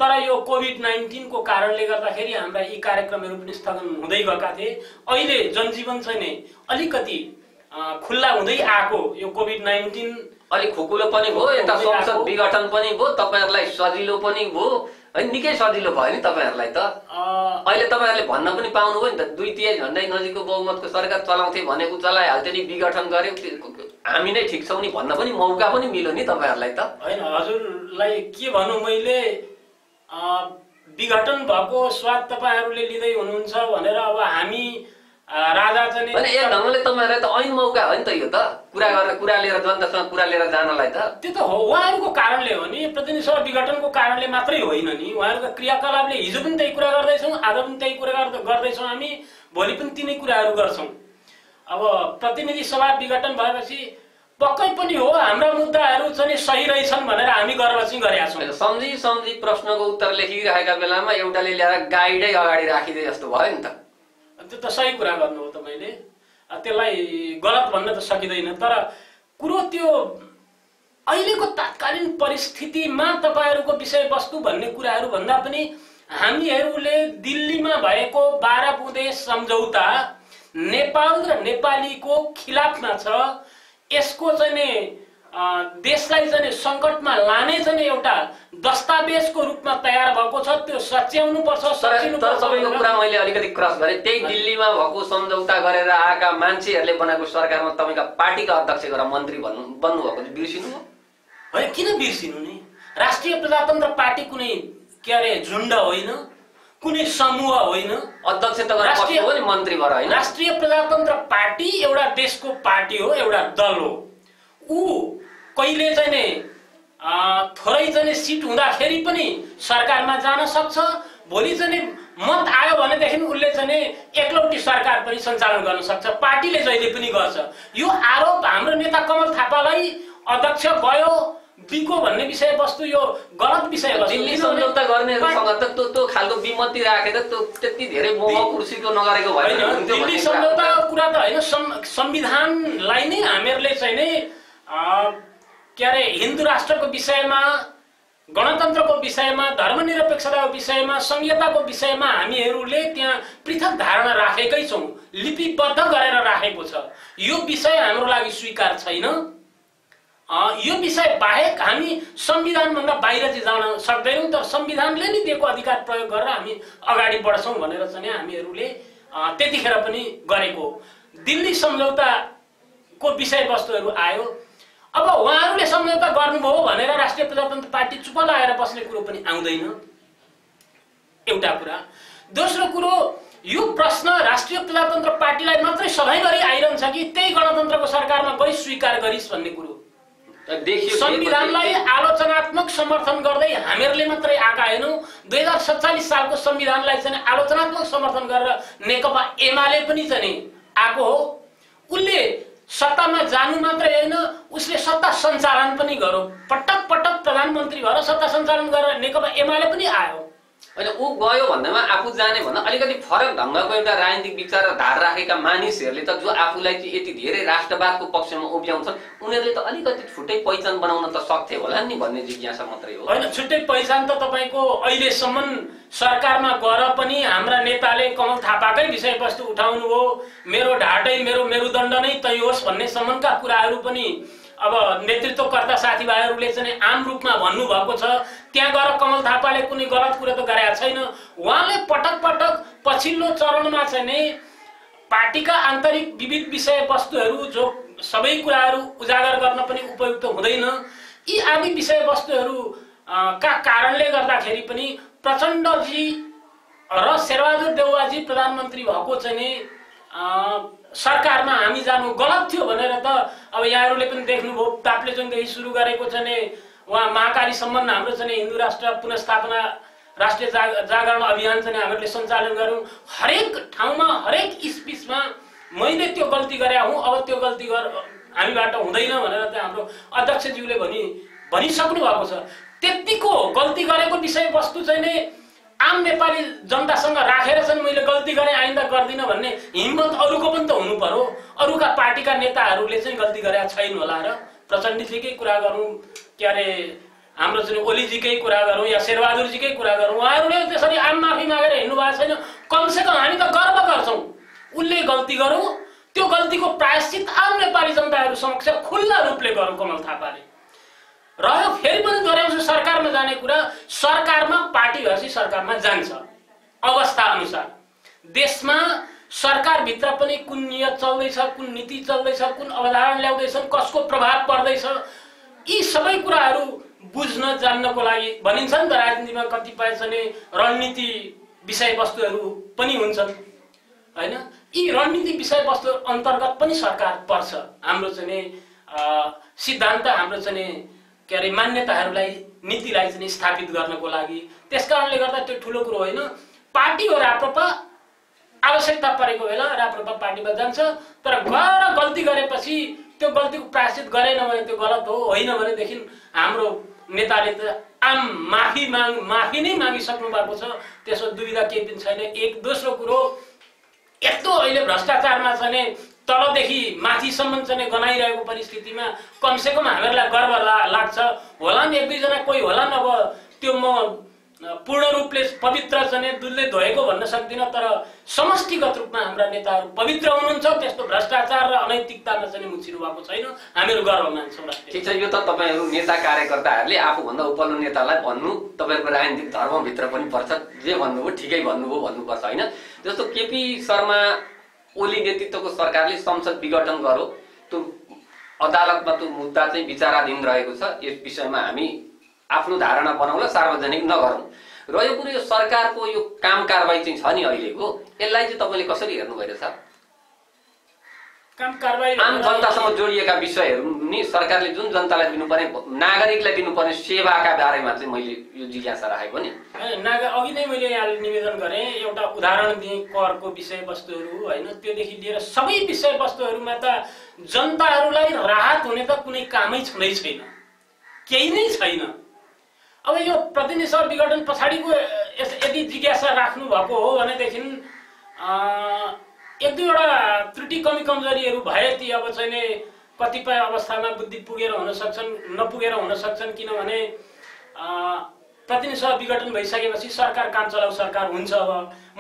तर यो कोभिड-19 को कारणले गर्दाखेरि हाम्रा यी कार्यक्रमहरु पनि स्थगन हुँदै गएका थिए। अहिले जनजीवन चाहिँ नै अलिकति खुल्ला हुँदै आएको यो कोभिड-19 अलि खुकुलो पनि भयो, यता संसद विघटन पनि भयो, तपाईहरुलाई सजिलो पनि भयो, है निकै सजिलो भयो नि तपाईहरुलाई त। अहिले तपाईहरुले भन्न पनि पाउनु भयो नि त, 2/3 झन्डै नजिकको बहुमतको सरकार चलाउँथे भनेको चलाइहाल्थ्यो नि, विघटन गर्यो, हामी नै ठिक छौं नि भन्न पनि मौका पनि मिल्यो नि तपाईहरुलाई त। हैन हजुरलाई के भन्नु, मैले विघटन भएको स्वाद तपाईहरुले लिँदै हुनुहुन्छ भनेर अब हामी राजा चाहिँ अनि एक ढंगले तपाईहरुलाई त ऐन मौका हो नि त यो त, कुरा लिएर जनतासँग कुरा लिएर जानलाई त। त्यो त हो, उहाँहरुको कारणले हो नि, प्रतिनिधि सभा विघटनको कारणले मात्रै होइन नि। उहाँहरुको क्रियाकलापले हिजो पनि त्यही कुरा गर्दैछौं, आज पनि त्यही कुरा गर्दैछौं, हामी भोलि पनि तिनै कुराहरु गर्छौं। अब प्रतिनिधि सभा विघटन भएपछि पक्कै पनि हो हाम्रा मुद्दाहरु चाहिँ सही रहेछन् भनेर हामी गर्व चाहिँ गरेका छौं। सम्झी प्रश्नको उत्तर लेखिरहेका बेलामा एउटाले ल्याएर गाइडै अगाडि राखिदिए जस्तो भयो नि त। त्यो त सही कुरा गर्नु हो तपाईले, त्यसलाई गलत भन्न त सकिदैन। तर कुरो त्यो अहिलेको तत्कालीन परिस्थितिमा तपाईहरुको विषयवस्तु भन्ने कुराहरु भन्दा पनि हामीहरुले दिल्लीमा भएको 12 बुँदे सम्झौता नेपाल र नेपालीको खिलाफमा छ। यसको चाहिँ देशलाई चाहिँ सङ्कटमा लाने चाहिँ एउटा दस्तावेजको रूपमा तयार भएको छ, त्यो सच्याउनु पर्छ। तर तपाईँको कुरा मैले अलिकति क्रस गरेँ। त्यही दिल्लीमा भएको सम्झौता गरेर आएका मान्छेहरूले बनाएको सरकारमा तपाईँका पार्टीका अध्यक्ष गरेर मन्त्री बन्नुभएको बिर्सिनु हो? होइन, किन बिर्सिनु नि? राष्ट्रिय प्रजातन्त्र पार्टी कुनै के अरे झुन्ड होइन, कुनै समूह होइन। अध्यक्ष त राष्ट्रिय हो नि, मन्त्री भएर होइन। राष्ट्रिय प्रजातन्त्र पार्टी एउटा देशको पार्टी हो, एउटा दल हो। ऊ कहिले चाहिँ नि थोरै चाहिँ सिट हुँदाखेरि पनि सरकारमा जान सक्छ। भोलि चाहिँ मत आयो भनेदेखि उसले चाहिँ एकलौटी सरकार पनि सञ्चालन गर्न सक्छ। पार्टीले जहिले पनि गर्छ। यो आरोप हाम्रो नेता कमल थापालाई अध्यक्ष भयो बिको भन्ने विषयवस्तु यो गलत विषयवस्तु। दिल्ली सम्झौता गर्नेहरूसँग त त्यो खालको विमति राखेर त्यो त्यति धेरै मोह कुर्सीको नगरेको भएन। दिल्ली सम्झौताको कुरा त होइन, संविधानलाई नै हामीहरूले चाहिँ नि के अरे हिन्दू राष्ट्रको विषयमा, गणतन्त्रको विषयमा, धर्मनिरपेक्षताको विषयमा, संहिताको विषयमा हामीहरूले त्यहाँ पृथक धारणा राखेकै छौँ, लिपिबद्ध गरेर राखेको छ। यो विषय हाम्रो लागि स्वीकार छैन। यो विषय बाहेक हामी संविधानभन्दा बाहिर चाहिँ जान सक्दैनौँ। तर संविधानले नै दिएको अधिकार प्रयोग गरेर हामी अगाडि बढ्छौँ भनेर चाहिँ हामीहरूले त्यतिखेर पनि गरेको। दिल्ली सम्झौताको विषयवस्तुहरू आयो। अब उहाँहरूले सम्झौता गर्नुभयो भनेर राष्ट्रिय प्रजातन्त्र पार्टी चुप लागेर बस्ने कुरो पनि आउँदैन, एउटा कुरा। दोस्रो कुरो, यो प्रश्न राष्ट्रिय प्रजातन्त्र पार्टीलाई मात्रै सधैँभरि आइरहन्छ कि त्यही गणतन्त्रको सरकारमा गई स्वीकार गरिस् भन्ने कुरो। संविधानलाई आलोचनात्मक समर्थन गर्दै हामीहरूले मात्रै आएका होइनौँ। 2047 सालको संविधानलाई चाहिँ आलोचनात्मक समर्थन गरेर नेकपा एमाले पनि चाहिँ आएको हो। उसले सत्तामा जानु मात्रै होइन, उसले सत्ता सञ्चालन पनि गर्यो। पटक पटक प्रधानमन्त्री भएर सत्ता सञ्चालन गरेर नेकपा एमाले पनि आयो। होइन, ऊ गयो भन्दामा आफू जाने भन्दा अलिकति फरक ढङ्गको एउटा राजनीतिक विचारधारा राखेका मानिसहरूले त जो आफूलाई चाहिँ यति धेरै राष्ट्रवादको पक्षमा उभ्याउँछन् उनीहरूले त अलिकति छुट्टै पहिचान बनाउन त सक्थे होला नि भन्ने जिज्ञासा मात्रै हो। होइन, छुट्टै पहिचान त तपाईँको अहिलेसम्म सरकारमा गएर पनि हाम्रा नेताले कमल थापाकै विषयवस्तु उठाउनु हो। मेरो ढाडै मेरो मेरुदण्ड नै तै होस् भन्ने सम्मका कुराहरू पनि अब नेतृत्वकर्ता साथीभाइहरूले चाहिँ आम रूपमा भन्नुभएको छ। त्यहाँ गएर कमल थापाले कुनै गलत कुरा त गरेका छैन। उहाँले पटक पटक पछिल्लो चरणमा चाहिँ नि पार्टीका आन्तरिक विविध विषयवस्तुहरू जो सबै कुराहरू उजागर गर्न पनि उपयुक्त हुँदैन, यी आदि विषयवस्तुहरू का कारणले गर्दाखेरि पनि प्रचण्डजी र शेरबहादुर देउवाजी प्रधानमन्त्री भएको चाहिँ नि सरकारमा हामी जानु गलत थियो भनेर त अब यहाँहरूले पनि देख्नुभयो। ताप्लेजुङदेखि सुरु गरेको चाहिँ उहाँ महाकालीसम्म हाम्रो चाहिँ हिन्दू राष्ट्र पुनर्स्थापना राष्ट्रिय जागरण अभियान चाहिँ हामीहरूले सञ्चालन गऱ्यौँ। हरेक ठाउँमा हरेक स्पिचमा मैले त्यो गल्ती गरे हुँ, अब त्यो गल्ती हामीबाट हुँदैन भनेर चाहिँ हाम्रो अध्यक्षज्यूले भनिसक्नु भएको छ। त्यतिको गल्ती गरेको विषयवस्तु चाहिँ नि आम नेपाली जनतासँग राखेर चाहिँ मैले गल्ती गरेँ आइन्दा गर्दिनँ भन्ने हिम्मत अरूको पनि त हुनु पर्यो। अरूका पार्टीका नेताहरूले चाहिँ गल्ती गरेका छैन होला र प्रचण्डजीकै कुरा गरौँ, के अरे हाम्रो चाहिँ ओलीजीकै कुरा गरौँ या शेरबहादुरजीकै कुरा गरौँ, उहाँहरूले त्यसरी आम माफी मागेर हिँड्नु भएको छैन। कमसेकम हामी त गर्व गर्छौँ उसले गल्ती गरौँ, त्यो गल्तीको प्रायश्चित आम नेपाली जनताहरू समक्ष खुल्ला रूपले गरौँ। कमल थापाले रह्यो फेरि पनि दोहोऱ्याउँछु सरकारमा जाने कुरा, सरकारमा पार्टी भएपछि सरकारमा जान्छ अवस्था अनुसार। देशमा सरकारभित्र पनि कुन नियत चल्दैछ, कुन नीति चल्दैछ, कुन अवधारणा ल्याउँदैछन्, कसको प्रभाव पर्दैछ, यी सबै कुराहरू बुझ्न जान्नको लागि भनिन्छ नि त राजनीतिमा कतिपय चाहिँ रणनीति विषयवस्तुहरू पनि हुन्छन् होइन। यी रणनीति विषयवस्तु अन्तर्गत पनि सरकार पर्छ। हाम्रो चाहिँ सिद्धान्त, हाम्रो चाहिँ के अरे मान्यताहरूलाई, नीतिलाई चाहिँ स्थापित गर्नको लागि। त्यसकारणले गर्दा त्यो ठुलो कुरो होइन। पार्टी हो राप्रपा, आवश्यकता परेको बेला राप्रपा पार्टीमा जान्छ। तर गएर गल्ती गरेपछि त्यो गल्तीको प्रायश्चित गरेन भने त्यो गलत हो, होइन भनेदेखि हाम्रो नेताले त आम माफी नै मागिसक्नु भएको छ। त्यसो दुविधा केही पनि छैन। एक दोस्रो कुरो, यस्तो अहिले भ्रष्टाचारमा चाहिँ तलदेखि माथिसम्म चाहिँ गनाइरहेको परिस्थितिमा कमसेकम हामीहरूलाई गर्व लाग्छ होला नि। एक दुईजना कोही होला नि, अब त्यो म पूर्ण रूपले पवित्र चाहिँ दुधले धोएको भन्न सक्दिनँ, तर समष्टिगत रूपमा हाम्रा नेताहरू पवित्र हुनुहुन्छ। त्यस्तो भ्रष्टाचार र अनैतिकतामा चाहिँ मुछिनु भएको छैन। हामीहरू गर्व मान्छौँ। ठिक छ, यो त तपाईँहरू नेता कार्यकर्ताहरूले आफूभन्दा उपल्लो नेतालाई भन्नु तपाईँहरूको राजनीतिक धर्मभित्र पनि पर्छ। जे भन्नुभयो ठिकै भन्नुभयो भन्नुपर्छ होइन। जस्तो केपी शर्मा ओली नेतृत्वको सरकारले संसद विघटन गर्यो, त्यो अदालतमा त्यो मुद्दा चाहिँ विचाराधीन रहेको छ। यस विषयमा हामी आफ्नो धारणा बनाउला, सार्वजनिक नगरौँ। र यो कुरो यो सरकारको यो काम कारबाही चाहिँ छ नि अहिलेको, यसलाई चाहिँ तपाईँले कसरी हेर्नु भइरहेछ? काम कारबाही आम जनतासँग जोडिएका विषयहरू नि सरकारले जुन जनतालाई दिनुपर्ने, नागरिकलाई दिनुपर्ने सेवाका बारेमा चाहिँ मैले यो जिज्ञासा राखेको नि। अघि नै मैले यहाँ निवेदन गरेँ, एउटा उदाहरण दिएँ करको विषयवस्तुहरू होइन, त्योदेखि लिएर सबै विषयवस्तुहरूमा त जनताहरूलाई राहत हुने त कुनै कामै छँदै छैन, केही नै छैन। अब यो प्रतिनिधि सभा विघटन पछाडिको यदि जिज्ञासा राख्नु भएको हो भनेदेखि एक दुईवटा त्रुटि कमी कमजोरीहरू भए ती अब चाहिँ कतिपय अवस्थामा बुद्धि पुगेर हुन सक्छन्, नपुगेर हुन सक्छन्। किनभने प्रतिनिधि सभा विघटन भइसकेपछि सरकार काम चलाउ सरकार हुन्छ। अब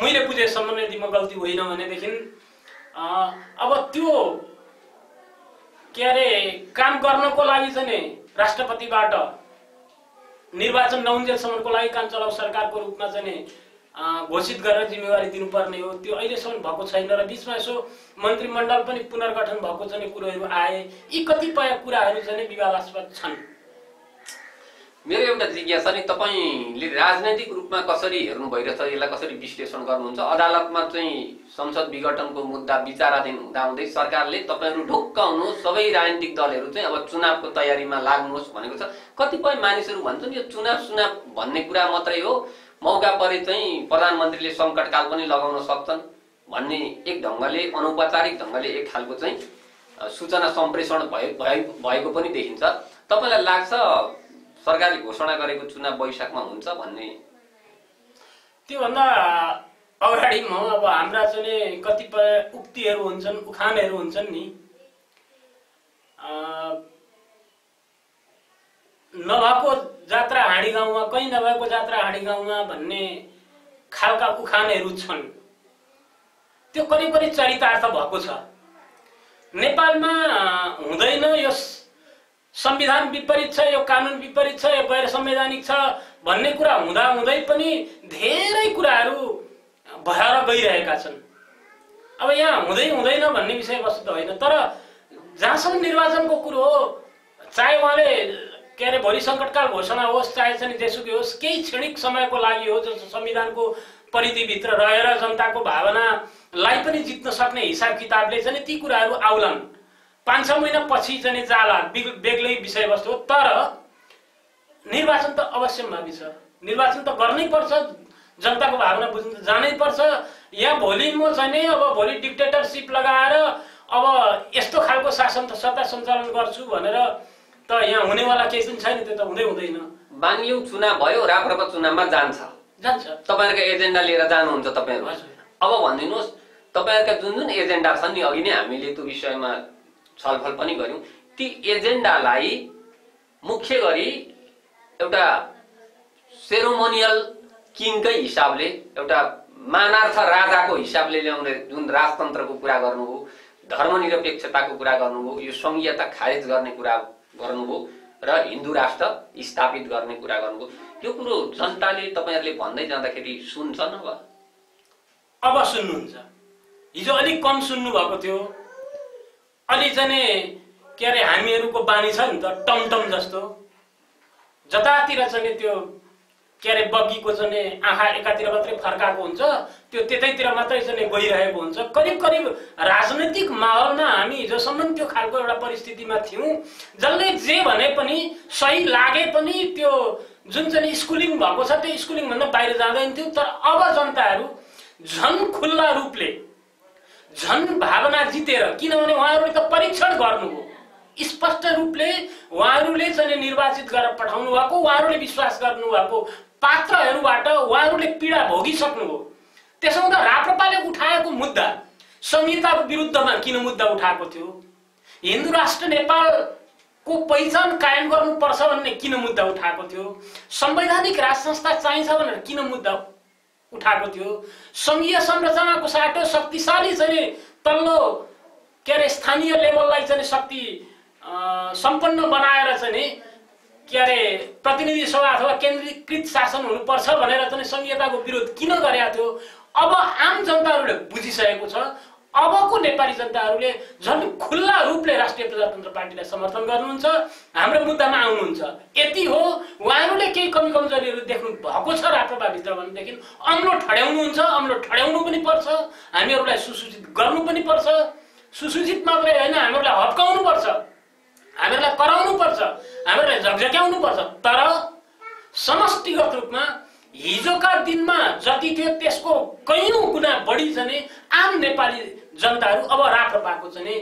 मैले बुझेसम्म यदि म गल्ती होइन भनेदेखि अब त्यो के अरे काम गर्नको लागि चाहिँ राष्ट्रपतिबाट निर्वाचन नहुन्जेलसम्मको लागि काम चलाउ सरकारको रूपमा चाहिँ घोषित गरेर जिम्मेवारी दिनुपर्ने हो। त्यो अहिलेसम्म भएको छैन र बिचमा यसो मन्त्रीमण्डल पनि पुनर्गठन भएको चाहिँ कुरोहरू आए। यी कतिपय कुराहरू चाहिँ विवादास्पद छन्। मेरो एउटा जिज्ञासा नि, तपाईँले राजनैतिक रूपमा कसरी हेर्नु भइरहेछ, यसलाई कसरी विश्लेषण गर्नुहुन्छ? अदालतमा चाहिँ संसद विघटनको मुद्दा विचाराधीन हुँदाहुँदै सरकारले तपाईँहरू ढुक्क हुनुहोस्, सबै राजनीतिक दलहरू चाहिँ अब चुनावको तयारीमा लाग्नुहोस् भनेको छ। कतिपय मानिसहरू भन्छन् यो चुनाव भन्ने कुरा मात्रै हो, मौका परे चाहिँ प्रधानमन्त्रीले सङ्कटकाल पनि लगाउन सक्छन् भन्ने एक ढङ्गले, अनौपचारिक ढङ्गले एक खालको चाहिँ सूचना सम्प्रेषण भएको पनि देखिन्छ। तपाईँलाई लाग्छ सरकारले घोषणा गरेको चुनाव वैशाखमा हुन्छ भन्ने? त्योभन्दा अगाडि म अब हाम्रा चाहिँ कतिपय उक्तिहरू हुन्छन्, उखानहरू हुन्छन् नि, नभएको जात्रा हाँडी गाउँमा, कहीँ नभएको जात्रा हाँडी गाउँमा भन्ने खालका उखानहरू छन्। त्यो करिब करिब चरितार्थ भएको छ। नेपालमा हुँदैन, यो संविधान विपरीत छ, यो कानुन विपरीत छ, यो गैर संवैधानिक छ भन्ने कुरा हुँदा हुँदै पनि धेरै कुराहरू भएर गइरहेका छन्। अब यहाँ हुँदै हुँदैन भन्ने विषयवस्तु त होइन, तर जहाँसम्म निर्वाचनको कुरो हो, चाहे उहाँले के अरे भोलि सङ्कटकाल घोषणा होस्, चाहे चाहिँ जेसुकै होस्, केही क्षणिक समयको लागि हो, जो संविधानको परिधिभित्र रहेर जनताको भावनालाई पनि जित्न सक्ने हिसाब किताबले चाहिँ ती कुराहरू आउलान्। 5-6 महिना पछि चाहिँ जाला, बेग्लै विषयवस्तु हो। तर निर्वाचन त अवश्य मावि छ, निर्वाचन त गर्नै पर्छ, जनताको भावना बुझ्न त जानै पर्छ। यहाँ भोलि म चाहिँ अब भोलि डिक्टेटरसिप लगाएर अब यस्तो खालको शासन त सत्ता सञ्चालन गर्छु भनेर त यहाँ हुनेवाला केही पनि छैन। त्यो त हुँदैन। बाङ्लिउ चुनाव भयो, राप्रपा चुनावमा जान्छ, तपाईँहरूका एजेन्डा लिएर जानुहुन्छ तपाईँहरू। अब भनिदिनुहोस्, तपाईँहरूका जुन जुन एजेन्डा छन् नि, अघि नै हामीले त्यो विषयमा छलफल पनि गर्यौँ, ती एजेन्डालाई मुख्य गरी एउटा सेरोमोनियल किङकै हिसाबले, एउटा मानार्थ राजाको हिसाबले ल्याउने जुन राजतन्त्रको कुरा गर्नुभयो, धर्मनिरपेक्षताको कुरा गर्नुभयो, यो संघीयता खारेज गर्ने कुरा गर्नुभयो र हिन्दू राष्ट्र स्थापित गर्ने कुरा गर्नुभयो, यो कुरो जनताले तपाईँहरूले भन्दै जाँदाखेरि सुन्छन्? अब सुन्नुहुन्छ। हिजो अलिक कम सुन्नु भएको थियो। अलि चाहिँ के अरे हामीहरूको बानी छ नि त, टमटम जस्तो जतातिर चाहिँ त्यो के अरे बग्गीको चाहिँ आँखा एकातिर मात्रै फर्काएको हुन्छ, त्यो त्यतैतिर मात्रै चाहिँ गइरहेको हुन्छ। करिब करिब राजनैतिक माहौलमा हामी हिजोसम्म त्यो खालको एउटा परिस्थितिमा थियौँ, जसले जे भने पनि सही लागे पनि त्यो जुन चाहिँ स्कुलिङ भएको छ त्यो स्कुलिङभन्दा बाहिर जाँदैन थियो। तर अब जनताहरू झन् खुल्ला रूपले, झन् भावना जितेर, किनभने उहाँहरूले त परीक्षण गर्नुभयो, स्पष्ट रूपले उहाँहरूले चाहिँ निर्वाचित गरेर पठाउनु भएको, उहाँहरूले विश्वास गर्नुभएको पात्रहरूबाट उहाँहरूले पीडा भोगिसक्नुभयो। त्यसो हुँदा राप्रपाले उठाएको मुद्दा संहिताको विरुद्धमा किन मुद्दा उठाएको थियो? हिन्दू राष्ट्र नेपालको को पहिचान कायम गर्नुपर्छ भन्ने किन मुद्दा उठाएको थियो, संवैधानिक राज संस्था चाहिन्छ भनेर किन मुद्दा उठाएको थियो, संघीय संरचनाको साटो शक्तिशाली चाहिँ तल्लो के अरे स्थानीय लेभललाई चाहिँ शक्ति सम्पन्न बनाएर चाहिँ के अरे प्रतिनिधि सभा अथवा केन्द्रीकृत शासन हुनुपर्छ भनेर चाहिँ संघीयताको विरोध किन गरेको थियो। अब आम जनताहरूले बुझिसकेको छ। अबको नेपाली जनताहरूले झन् खुल्ला रूपले राष्ट्रिय प्रजातन्त्र पार्टीलाई समर्थन गर्नुहुन्छ, हाम्रो मुद्दामा आउनुहुन्छ। यति हो, उहाँहरूले केही कमी कमजोरीहरू देख्नु भएको छ राप्रपाभित्र भनेदेखि अम्लो ठड्याउनुहुन्छ। अम्लो ठड्याउनु पनि पर्छ, हामीहरूलाई सुसूचित गर्नु पनि पर्छ। सुसूचित मात्रै होइन, हामीहरूलाई हप्काउनु पर्छ, हामीहरूलाई कराउनु पर्छ, हामीहरूलाई झकझक्याउनु पर्छ। तर समष्टिगत रूपमा हिजोका दिनमा जति थियो त्यसको कैयौं गुणा बढी चाहिँ आम नेपाली जनताहरू अब राप्रपाको चाहिँ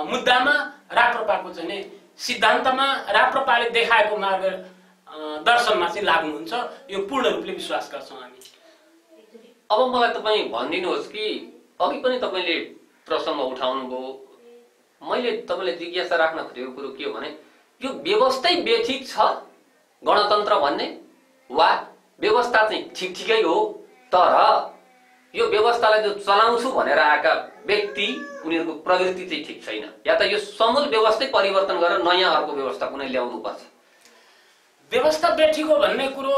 मुद्दामा, राप्रपाको चाहिँ सिद्धान्तमा, राप्रपाले देखाएको मार्ग दर्शनमा चाहिँ लाग्नुहुन्छ। यो पूर्ण रूपले विश्वास गर्छौँ हामी। अब मलाई तपाईँ भनिदिनुहोस् कि अघि पनि तपाईँले प्रसङ्ग उठाउनु भयो, मैले तपाईँलाई जिज्ञासा राख्न खोजेको कुरो के हो भने यो व्यवस्थै बेठिक छ गणतन्त्र भन्ने, वा व्यवस्था चाहिँ ठिक ठिकै हो तर यो व्यवस्थालाई जो चलाउँछु भनेर आएका व्यक्ति उनीहरूको प्रवृत्ति चाहिँ ठिक छैन, या त यो समूल व्यवस्थै परिवर्तन गरेर नयाँ अर्को व्यवस्था कुनै ल्याउनु पर्छ। व्यवस्था बेठिक हो भन्ने कुरो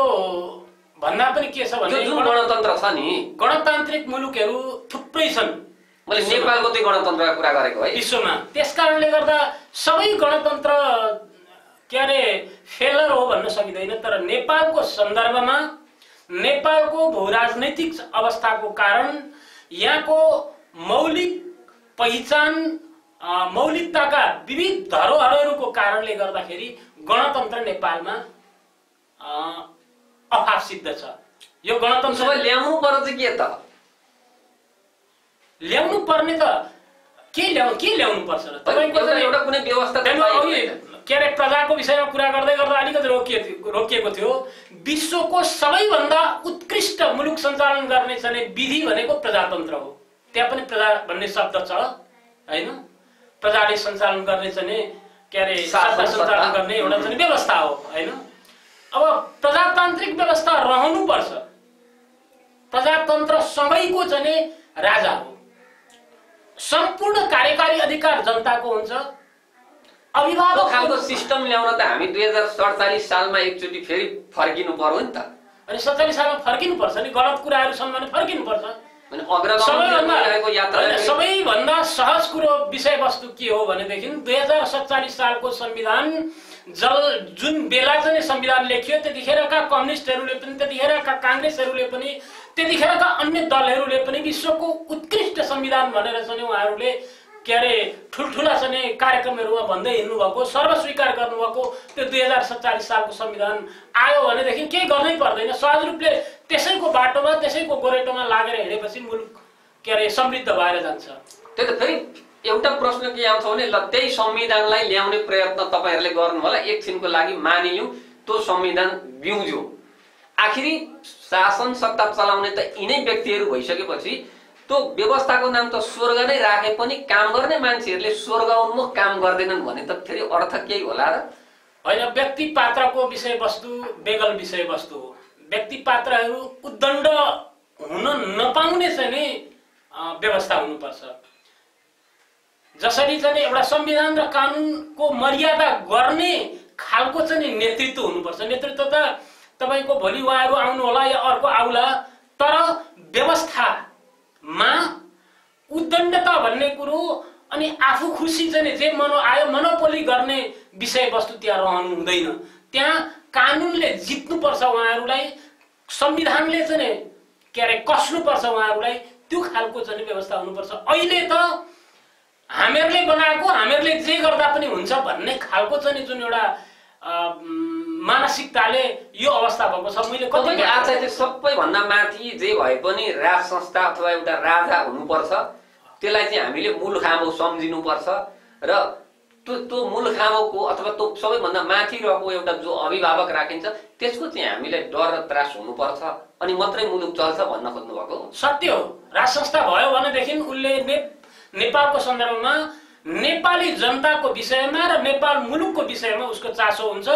भन्दा पनि के छ भने जुन गणतन्त्र छ नि, गणतान्त्रिक मुलुकहरू थुप्रै छन्। मैले नेपालको चाहिँ गणतन्त्रको कुरा गरेको है विश्वमा। त्यसकारणले गर्दा सबै गणतन्त्र के अरे फेलर हो भन्न सकिँदैन। तर नेपालको सन्दर्भमा नेपालको भूराजनैतिक अवस्थाको कारण यहाँको मौलिक पहिचान, मौलिकताका विविध धरोहरहरूको कारणले गर्दाखेरि गणतन्त्र नेपालमा अभाव सिद्ध छ। यो गणतन्त्र ल्याउनु पर्छ के त ल्याउनु पर्ने त के ल्याउनु पर्छ र तपाईको एउटा कुनै व्यवस्था के अरे प्रजाको विषयमा कुरा गर्दै गर्दा अलिकति रोकिएको थियो। विश्वको सबैभन्दा उत्कृष्ट मुलुक सञ्चालन गर्ने चाहिँ विधि भनेको प्रजातन्त्र हो। त्यहाँ पनि प्रजा भन्ने शब्द छ हैन। प्रजाले सञ्चालन गर्ने चाहिँ के अरे शासन सञ्चालन गर्ने एउटा चाहिँ व्यवस्था हो हैन। अब प्रजातान्त्रिक व्यवस्था रहनु पर्छ। प्रजातन्त्र सबैको चाहिँ राजा हो। सम्पूर्ण कार्यकारी अधिकार जनताको हुन्छ। अभिभावक खालको सिस्टम ल्याउन त हामी 2047 सालमा एकचोटि फेरि फर्किनु पर्यो नि त। अनि 47 सालमा फर्किनु पर्छ नि, गलत कुराहरू छन् भने फर्किनु पर्छ। अनि अग्रगामी यात्रा सबैभन्दा सहज कुरो विषयवस्तु के हो भनेदेखि 2047 सालको संविधान जुन बेला चाहिँ संविधान लेखियो त्यतिखेरका कम्युनिस्टहरूले पनि, त्यतिखेरका कांग्रेसहरूले पनि, त्यतिखेरका अन्य दलहरूले पनि विश्वको उत्कृष्ट संविधान भनेर चाहिँ उहाँहरूले के अरे ठुल्ठुला चाहिँ कार्यक्रमहरूमा भन्दै हिँड्नु भएको, सर्वस्वीकार गर्नुभएको त्यो 2047 सालको संविधान आयो भनेदेखि केही गर्नै पर्दैन। सहज रूपले त्यसैको बाटोमा, त्यसैको गोरेटोमा लागेर हिँडेपछि मुलुक के अरे समृद्ध भएर जान्छ। त्यही त फेरि एउटा प्रश्न के आउँछ भने ल त्यही संविधानलाई ल्याउने प्रयत्न तपाईहरुले गर्नु होला, एकछिनको लागि मानिलियौं त्यो संविधान बिउज्यो। आखिरी शासन सत्ता चलाउने त यिनै व्यक्तिहरू भइसकेपछि त्यो व्यवस्थाको नाम त स्वर्ग नै राखे पनि काम गर्ने मान्छेहरूले स्वर्ग उन्मुख काम गर्दैनन् भने त फेरि अर्थ केही होला र? हैन, व्यक्ति पात्रको विषयवस्तु बेगल विषयवस्तु हो। व्यक्ति पात्रहरू उद्दण्ड हुन नपाउने चाहिँ नि व्यवस्था हुनुपर्छ। जसरी चाहिँ एउटा संविधान र कानुनको मर्यादा गर्ने खालको चाहिँ नेतृत्व हुनुपर्छ। नेतृत्व त तपाईको भोलि उहाँहरू आउनु होला या अर्को आउला, तर व्यवस्थामा उद्दण्डता भन्ने कुरो अनि आफू खुसी चाहिँ जे मनो आयो मनोपोली गर्ने विषयवस्तु त्यहाँ रहनु हुँदैन। त्यहाँ कानुनले जित्नुपर्छ उहाँहरूलाई, संविधानले चाहिँ के अरे कस्नुपर्छ उहाँहरूलाई, त्यो खालको चाहिँ व्यवस्था हुनुपर्छ। अहिले त हामीहरूले बनाएको हामीहरूले जे गर्दा पनि हुन्छ भन्ने खालको चाहिँ जुन एउटा मानसिकताले यो अवस्था भएको छ। मैले कति आचार्य सबैभन्दा माथि जे भए पनि राज संस्था अथवा एउटा राजा हुनुपर्छ, त्यसलाई चाहिँ हामीले मूल खामो सम्झिनुपर्छ र त्यो मूल खामोको अथवा त्यो सबैभन्दा माथि रहेको एउटा जो अभिभावक राखिन्छ त्यसको चाहिँ हामीलाई डर र त्रास हुनुपर्छ अनि मात्रै मुलुक चल्छ भन्न खोज्नु भएको? सत्य हो। राज संस्था भयो भनेदेखि उसले नेपालको सन्दर्भमा नेपाली जनताको विषयमा र नेपाल मुलुकको विषयमा उसको चासो हुन्छ,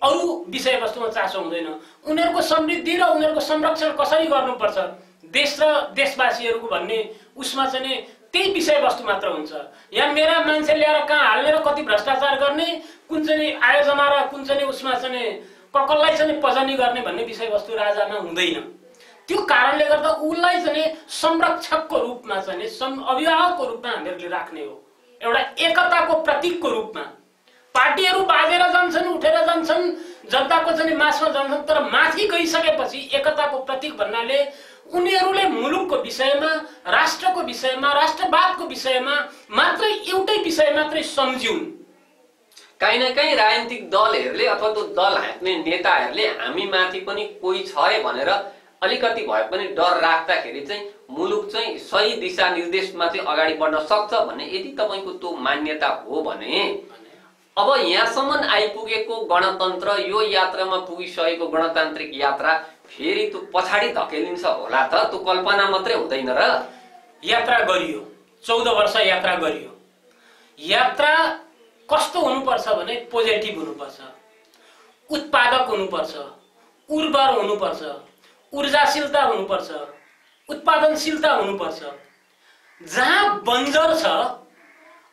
अरू विषयवस्तुमा चासो हुँदैन। उनीहरूको समृद्धि र उनीहरूको संरक्षण कसरी गर्नुपर्छ देश र देशवासीहरूको भन्ने उसमा चाहिँ त्यही विषयवस्तु मात्र हुन्छ। यहाँ मेरा मान्छे ल्याएर कहाँ हाल्ने र कति भ्रष्टाचार गर्ने, कुन चाहिँ आयोजना र कुन चाहिँ उसमा चाहिँ कसलाई चाहिँ पजनी गर्ने भन्ने विषयवस्तु राजामा हुँदैन। त्यो कारणले गर्दा उसलाई चाहिँ संरक्षकको रूपमा चाहिँ अभिभावकको रूपमा हामीहरूले राख्ने हो, एउटा एकताको प्रतीकको रूपमा। पार्टीहरू बाजेर जान्छन्, उठेर जान्छन्, जनताको चाहिँ मासमा जान्छन्, तर माथि गइसकेपछि एकताको प्रतीक भन्नाले उनीहरूले मुलुकको विषयमा, राष्ट्रको विषयमा, राष्ट्रवादको विषयमा मात्रै एउटै विषय मात्रै सम्झिउन्। काहीँ न काहीँ राजनीतिक दलहरूले अथवा त्यो दल हाँक्ने नेताहरूले हामी माथि पनि कोही छ है भनेर अलिकति भए पनि डर राख्दाखेरि चाहिँ मुलुक चाहिँ सही दिशा निर्देशमा चाहिँ अगाडि बढ्न सक्छ भन्ने यदि तपाईँको त्यो मान्यता हो भने अब यहाँसम्म आइपुगेको गणतन्त्र, यो यात्रामा पुगिसकेको गणतान्त्रिक यात्रा फेरि त्यो पछाडि धकेलिन्छ होला त? त्यो कल्पना मात्रै हुँदैन र? यात्रा गरियो, 14 वर्ष यात्रा गरियो। यात्रा कस्तो हुनुपर्छ भने पोजिटिभ हुनुपर्छ, उत्पादक हुनुपर्छ, उर्वर हुनुपर्छ, ऊर्जाशीलता हुनुपर्छ, उत्पादनशीलता हुनुपर्छ। जहाँ बन्जर छ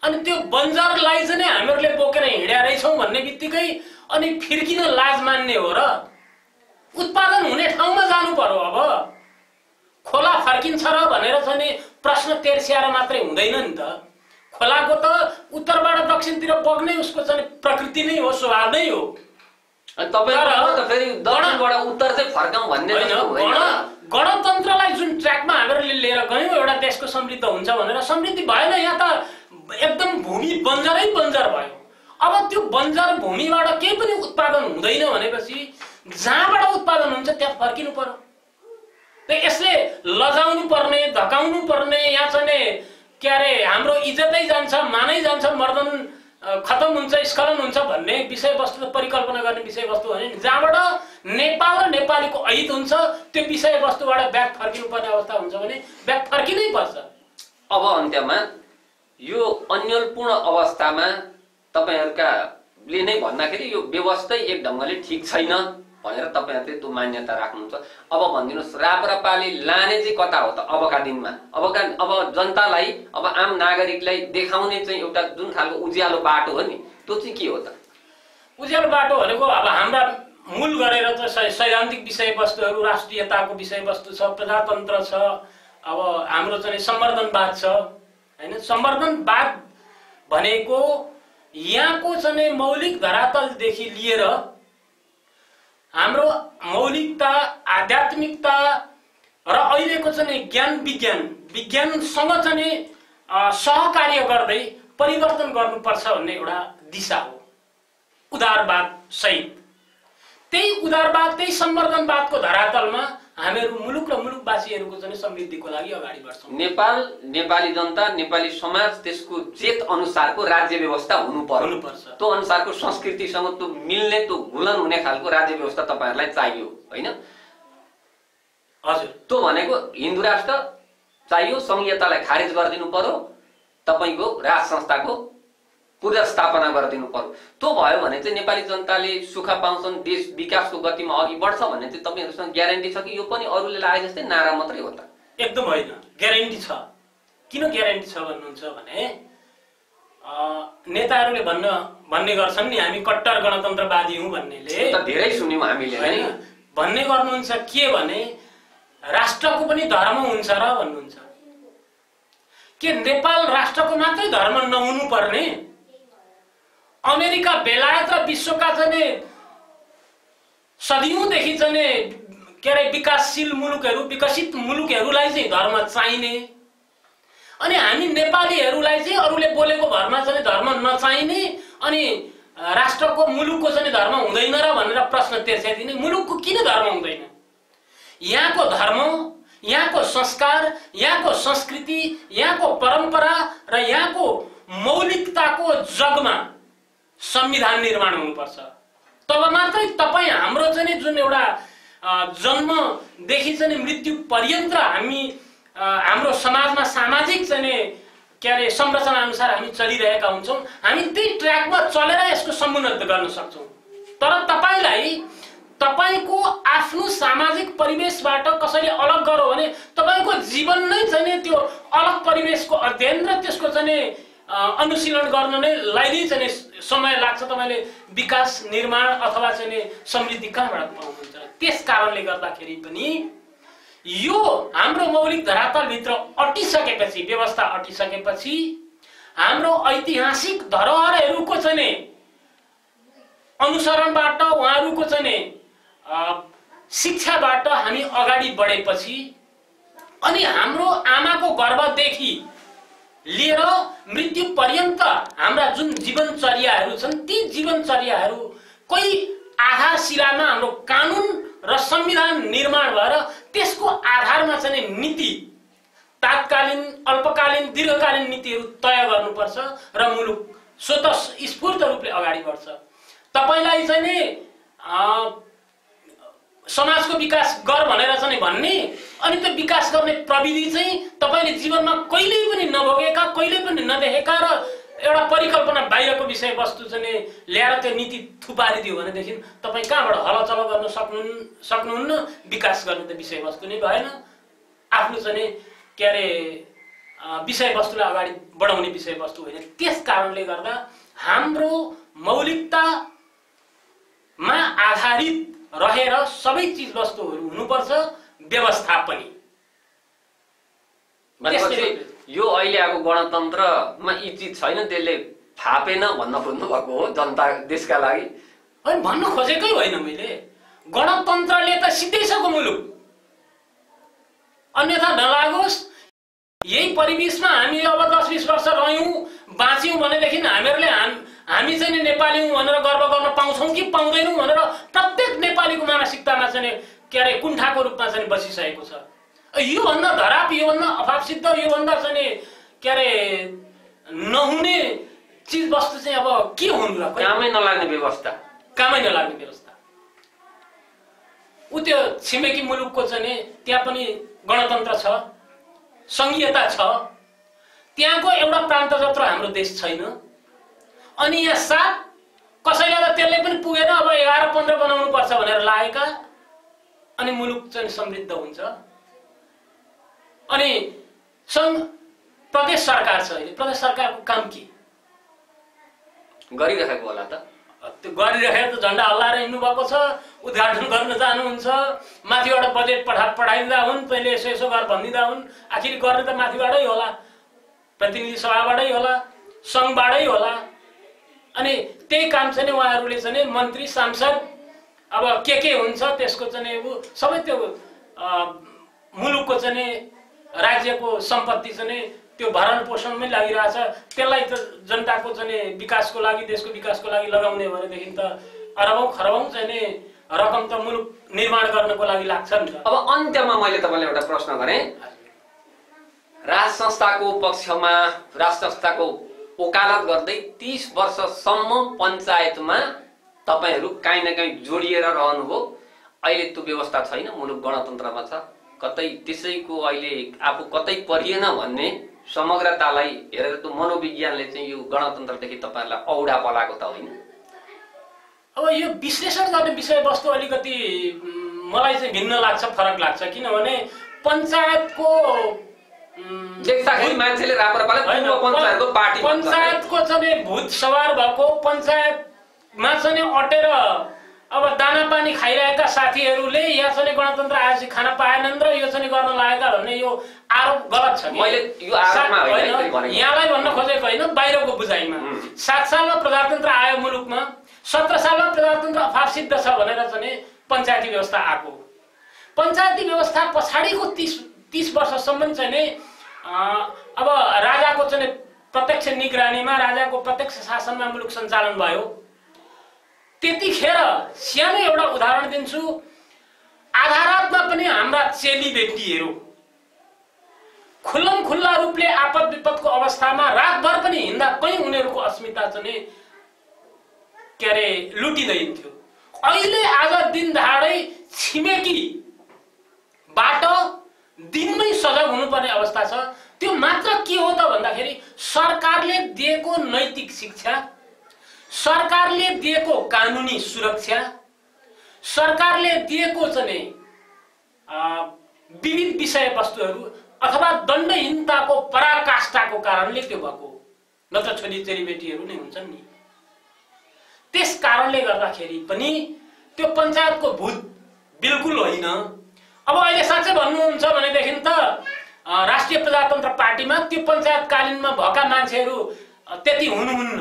अनि त्यो बन्जरलाई चाहिँ हामीहरूले बोकेर हिँड्या रहेछौँ भन्ने बित्तिकै अनि फिर्किन लाज मान्ने हो र? उत्पादन हुने ठाउँमा जानु पर्यो। अब खोला फर्किन्छ र भनेर चाहिँ प्रश्न तेर्स्याएर मात्रै हुँदैन नि त। खोलाको त उत्तरबाट दक्षिणतिर बग्ने उसको चाहिँ प्रकृति नै हो, स्वभाव नै हो। अनि तपाईहरु त फेरि दक्षिणबाट उत्तर चाहिँ फर्काउँ भन्ने होइन। गणतन्त्रलाई जुन ट्र्याकमा हामीहरूले लिएर गयौँ, एउटा देशको समृद्ध हुन्छ भनेर, समृद्धि भएन। यहाँ त एकदम भूमि बन्जरै बन्जर भयो। अब त्यो बन्जर भूमिबाट केही पनि उत्पादन हुँदैन भनेपछि जहाँबाट उत्पादन हुन्छ त्यहाँ फर्किनु पर्यो। यसले लजाउनु पर्ने, धकाउनु पर्ने, यहाँ चाहिँ के अरे हाम्रो इज्जतै जान्छ, मानै जान्छ, मर्दन खतम हुन्छ, स्खलन हुन्छ भन्ने विषयवस्तु परिकल्पना गर्ने विषयवस्तु हो नि। जहाँबाट नेपाल र नेपालीको अहित हुन्छ त्यो विषयवस्तुबाट ब्याक फर्किनु पर्ने अवस्था हुन्छ भने ब्याक फर्किनै पर्छ। अब अन्त्यमा यो अन्यलपूर्ण अवस्थामा तपाईहरुकाले नै भन्दाखेरि यो व्यवस्था एक ढंगले ठीक छैन भनेर तपाईहरुले त्यो मान्यता राख्नुहुन्छ। अब भनिदिनुस्, राप्रपाले लाने चाहिँ कता हो त अबका दिनमा? अब जनतालाई, अब आम नागरिकलाई देखाउने चाहिँ एउटा जुन खालको उज्यालो बाटो हो नि, त्यो चाहिँ के हो त? उज्यालो बाटो भनेको अब हाम्रा मूल गरेर त सैद्धान्तिक विषयवस्तुहरू, राष्ट्रियताको विषयवस्तु छ, प्रजातन्त्र छ, अब हाम्रो चाहिँ संवर्धनवाद छ हैन। संवर्धनवाद भनेको यहाँको चाहिँ मौलिक धरातलदेखि लिएर हाम्रो मौलिकता, आध्यात्मिकता र अहिलेको चाहिँ ज्ञान विज्ञानसँग चाहिँ सहकार्य गर्दै परिवर्तन गर्नुपर्छ भन्ने एउटा दिशा हो, उदारवाद सहित। त्यही उदारवाद, त्यही संवर्धनवादको धरातलमा हामीहरू मुलुक र मुलुकवासीहरूको चाहिँ समृद्धिको लागि अगाडि बढ्छौँ। नेपाल, नेपाली जनता, नेपाली समाज, त्यसको चेत अनुसारको राज्य व्यवस्था हुनुपर्छ। त्यो अनुसारको संस्कृतिसँग त्यो मिल्ने, त्यो घुलन हुने खालको राज्य व्यवस्था तपाईहरुलाई चाहियो हैन? हजुर। त्यो भनेको हिन्दू राष्ट्र चाहियो, संघीयतालाई खारेज गरिदिनु पर्यो, तपाईको राज संस्थाको पुनर्स्थापना गरिदिनु पर्यो। त्यो भयो भने चाहिँ नेपाली जनताले सुख पाउँछन्, देश विकासको गतिमा अघि बढ्छ भन्ने चाहिँ तपाईहरुसँग ग्यारेन्टी छ कि यो पनि अरूले लागे जस्तै नारा मात्रै हो त? एकदम होइन, ग्यारेन्टी छ। किन ग्यारेन्टी छ भन्नुहुन्छ भने नेताहरूले भन्ने गर्छन् नि, हामी कट्टर गणतन्त्रवादी हौं भन्नेले, त धेरै सुन्यौं हामीले हैन? भन्ने गर्नुहुन्छ के भने राष्ट्रको पनि धर्म हुन्छ र भन्नुहुन्छ। के नेपाल राष्ट्रको मात्रै धर्म नहुनु पर्ने? अमेरिका, बेलायत र विश्वका चाहिँ सदियौंदेखि चाहिँ के अरे विकासशील मुलुकहरू, विकसित मुलुकहरूलाई चाहिँ धर्म चाहिने, अनि हामी नेपालीहरूलाई चाहिँ अरूले बोलेको भरमा चाहिँ धर्म नचाहिने, अनि राष्ट्रको मुलुकको चाहिँ धर्म हुँदैन र भनेर प्रश्न तेर्स्याइदिने। मुलुकको किन धर्म हुँदैन? यहाँको धर्म, यहाँको संस्कार, यहाँको संस्कृति, यहाँको परम्परा र यहाँको मौलिकताको जगमा संविधान निर्माण हुनुपर्छ। तब मात्रै तपाई हाम्रो चाहिँ जुन एउटा जन्मदेखि चाहिँ मृत्यु पर्यन्त हामी हाम्रो समाजमा सामाजिक चाहिँ के अरे संरचना अनुसार हामी चलिरहेका हुन्छौँ। हामी त्यही ट्र्याकमा चलेर यसको समुन्नत गर्न सक्छौँ। तर तपाईको आफ्नो सामाजिक परिवेशबाट कसैले अलग गर्यो भने तपाईको जीवन नै चाहिँ त्यो अलग परिवेशको अध्ययन र त्यसको चाहिँ अनुशीलन गर्न नै लागि चाहिँ समय लाग्छ। तपाईले विकास निर्माण अथवा चाहिँ समृद्धि कहाँबाट पाउनुहुन्छ? त्यस कारणले गर्दाखेरि पनि यो हाम्रो मौलिक धरातलभित्र अटिसकेपछि, व्यवस्था अटिसकेपछि हाम्रो ऐतिहासिक धरोहरहरूको चाहिँ अनुसरणबाट, उहाँहरूको चाहिँ शिक्षाबाट हामी अगाडि बढेपछि अनि हाम्रो आमाको गर्भदेखि लिएर मृत्यु पर्यन्त हाम्रा जुन जीवनचर्याहरू छन् ती जीवनचर्याहरू कोही आधारशिलामा हाम्रो कानुन र संविधान निर्माण भएर त्यसको आधारमा चाहिँ नीति, तात्कालीन, अल्पकालीन, दीर्घकालीन नीतिहरू तय गर्नुपर्छ र मुलुक स्वतः स्फूर्त रूपले अगाडि बढ्छ। तपाईलाई चाहिँ समाजको विकास गर भनेर चाहिँ भन्ने अनि त्यो विकास गर्ने प्रविधि चाहिँ तपाईले जीवनमा कहिल्यै पनि नभोगेका, कहिल्यै पनि नदेखेका र एउटा परिकल्पना बाहिरको विषयवस्तु चाहिँ ल्याएर त्यो नीति थुपारिदियो भनेदेखि तपाईँ कहाँबाट हलचल गर्न सक्नुहुन्न? विकास गर्ने त विषयवस्तु नै भएन, आफ्नो चाहिँ के अरे विषयवस्तुलाई अगाडि बढाउने विषयवस्तु होइन। त्यस कारणले गर्दा हाम्रो मौलिकतामा आधारित रहेर सबै चीज वस्तुहरू हुनुपर्छ, व्यवस्था पनि। यो अहिले आएको गणतन्त्रमा यी चिज छैन, त्यसले फापेन भन्न खोज्नु भएको हो जनता, देशका लागि? होइन, भन्न खोजेकै होइन मैले। गणतन्त्रले त सिद्धिसक्यो मुलुक, अन्यथा नलागोस्। यही परिवेशमा हामी अब 10-20 वर्ष रह्यौँ, बाँच्यौँ भनेदेखि हामी चाहिँ नेपाली हौँ भनेर गर्व गर्न पाउँछौँ कि पाउँदैनौँ भनेर प्रत्येक नेपालीको मानसिकतामा चाहिँ के अरे कुण्ठाको रूपमा चाहिँ बसिसकेको छ। योभन्दा धराप, योभन्दा अभावसिद्ध, योभन्दा चाहिँ के अरे नहुने चिज वस्तु चाहिँ अब के हुनु र? कामै नलाग्ने व्यवस्था, कामै नलाग्ने व्यवस्था। उ त्यो छिमेकी मुलुकको चाहिँ त्यहाँ पनि गणतन्त्र छ, संघीयता छ, त्यहाँको एउटा प्रान्त जत्रो हाम्रो देश छैन। अनि यहाँ 7 कसैले त त्यसले पनि पुगेन, अब 11-15 बनाउनु पर्छ भनेर लागेका, अनि मुलुक चाहिँ समृद्ध हुन्छ। अनि प्रदेश सरकार छ, अहिले प्रदेश सरकारको काम के गरिरहेको होला त? त्यो गरिरहेको झन्डा हल्लाएर हिँड्नु भएको छ, उद्घाटन गर्न जानुहुन्छ, माथिबाट बजेट पठाइदिँदा हुन्, पहिले यसो गर भनिदिँदा हुन्। आखिर गर्ने त माथिबाटै होला, प्रतिनिधि सभाबाटै होला, सङ्घबाटै होला। अनि त्यही काम चाहिँ उहाँहरूले चाहिँ मन्त्री, सांसद, अब के हुन्छ त्यसको चाहिँ सबै त्यो मुलुकको चाहिँ राज्यको सम्पत्ति चाहिँ त्यो भरण पोषणमै लागिरहेछ। त्यसलाई त जनताको चाहिँ विकासको लागि, देशको विकासको लागि लगाउने भनेदेखि त अरबौँ खरबौँ चाहिँ रकम त मुलुक निर्माण गर्नको लागि लाग्छ नि त। अब अन्त्यमा मैले तपाईँलाई एउटा प्रश्न गरेँ, राज संस्थाको पक्षमा, राज संस्थाको वकालत गर्दै 30 वर्षसम्म पञ्चायतमा तपाईहरू काहीँ न काहीँ जोडिएर रहनुभयो। अहिले त्यो व्यवस्था छैन, मुलुक गणतन्त्रमा छ, कतै त्यसैको अहिले आफू कतै परिएन भन्ने समग्रतालाई हेरेर त्यो मनोविज्ञानले चाहिँ यो गणतन्त्रदेखि तपाईहरुलाई औडा पलाएको त होइन? अब यो विश्लेषण गर्ने विषयवस्तु अलिकति मलाई चाहिँ भिन्न लाग्छ, फरक लाग्छ। किनभने पञ्चायतको देख्दाखेरि मान्छेले राप्रपाले पूर्व पञ्चायतको पार्टी, पञ्चायतको चाहिँ भूत सवार भएको, पञ्चायतमा चाहिँ अटेर अब दाना पानी खाइरहेका साथीहरूले यहाँ चाहिँ गणतन्त्र आएपछि खाना पाएनन् र यो चाहिँ गर्न लागेका भन्ने यो आरोप गलत छ। मैले यो आरोपमा होइन, यहाँलाई भन्न खोजेको होइन, बाहिरको बुझाइमा। 7 सालमा प्रजातन्त्र आयो मुलुकमा, 17 सालमा प्रजातन्त्र अभाव सिद्ध छ भनेर चाहिँ पञ्चायती व्यवस्था आएको। पञ्चायती व्यवस्था पछाडिको 30 वर्षसम्म चाहिँ अब राजाको चाहिँ प्रत्यक्ष निगरानीमा, राजाको प्रत्यक्ष शासनमा मुलुक सञ्चालन भयो। त्यतिखेर सानो एउटा उदाहरण दिन्छु, आधारातमा पनि हाम्रा चेली बेटीहरू खुल्ला रूपले आपद विपदको अवस्थामा रातभर पनि हिँड्दा कहीँ उनीहरूको अस्मिता चाहिँ के अरे लुटिँदैन्थ्यो। अहिले आज दिन दहाडै छिमेकीबाट दिनमै सजग हुनुपर्ने अवस्था छ। त्यो मात्र के हो त भन्दाखेरि सरकारले दिएको नैतिक शिक्षा, सरकारले दिएको कानुनी सुरक्षा, सरकारले दिएको चाहिँ विविध विषयवस्तुहरू अथवा दण्डहीनताको पराकाष्ठाको कारणले त्यो भएको, नत्र छोरी चेलीबेटीहरू नै हुन्छन् नि। त्यस कारणले गर्दाखेरि पनि त्यो पञ्चायतको भूत बिल्कुल होइन। अब अहिले साँच्चै भन्नुहुन्छ भनेदेखि त राष्ट्रिय प्रजातन्त्र पार्टीमा त्यो पञ्चायतकालीनमा भएका मान्छेहरू त्यति हुनुहुन्न।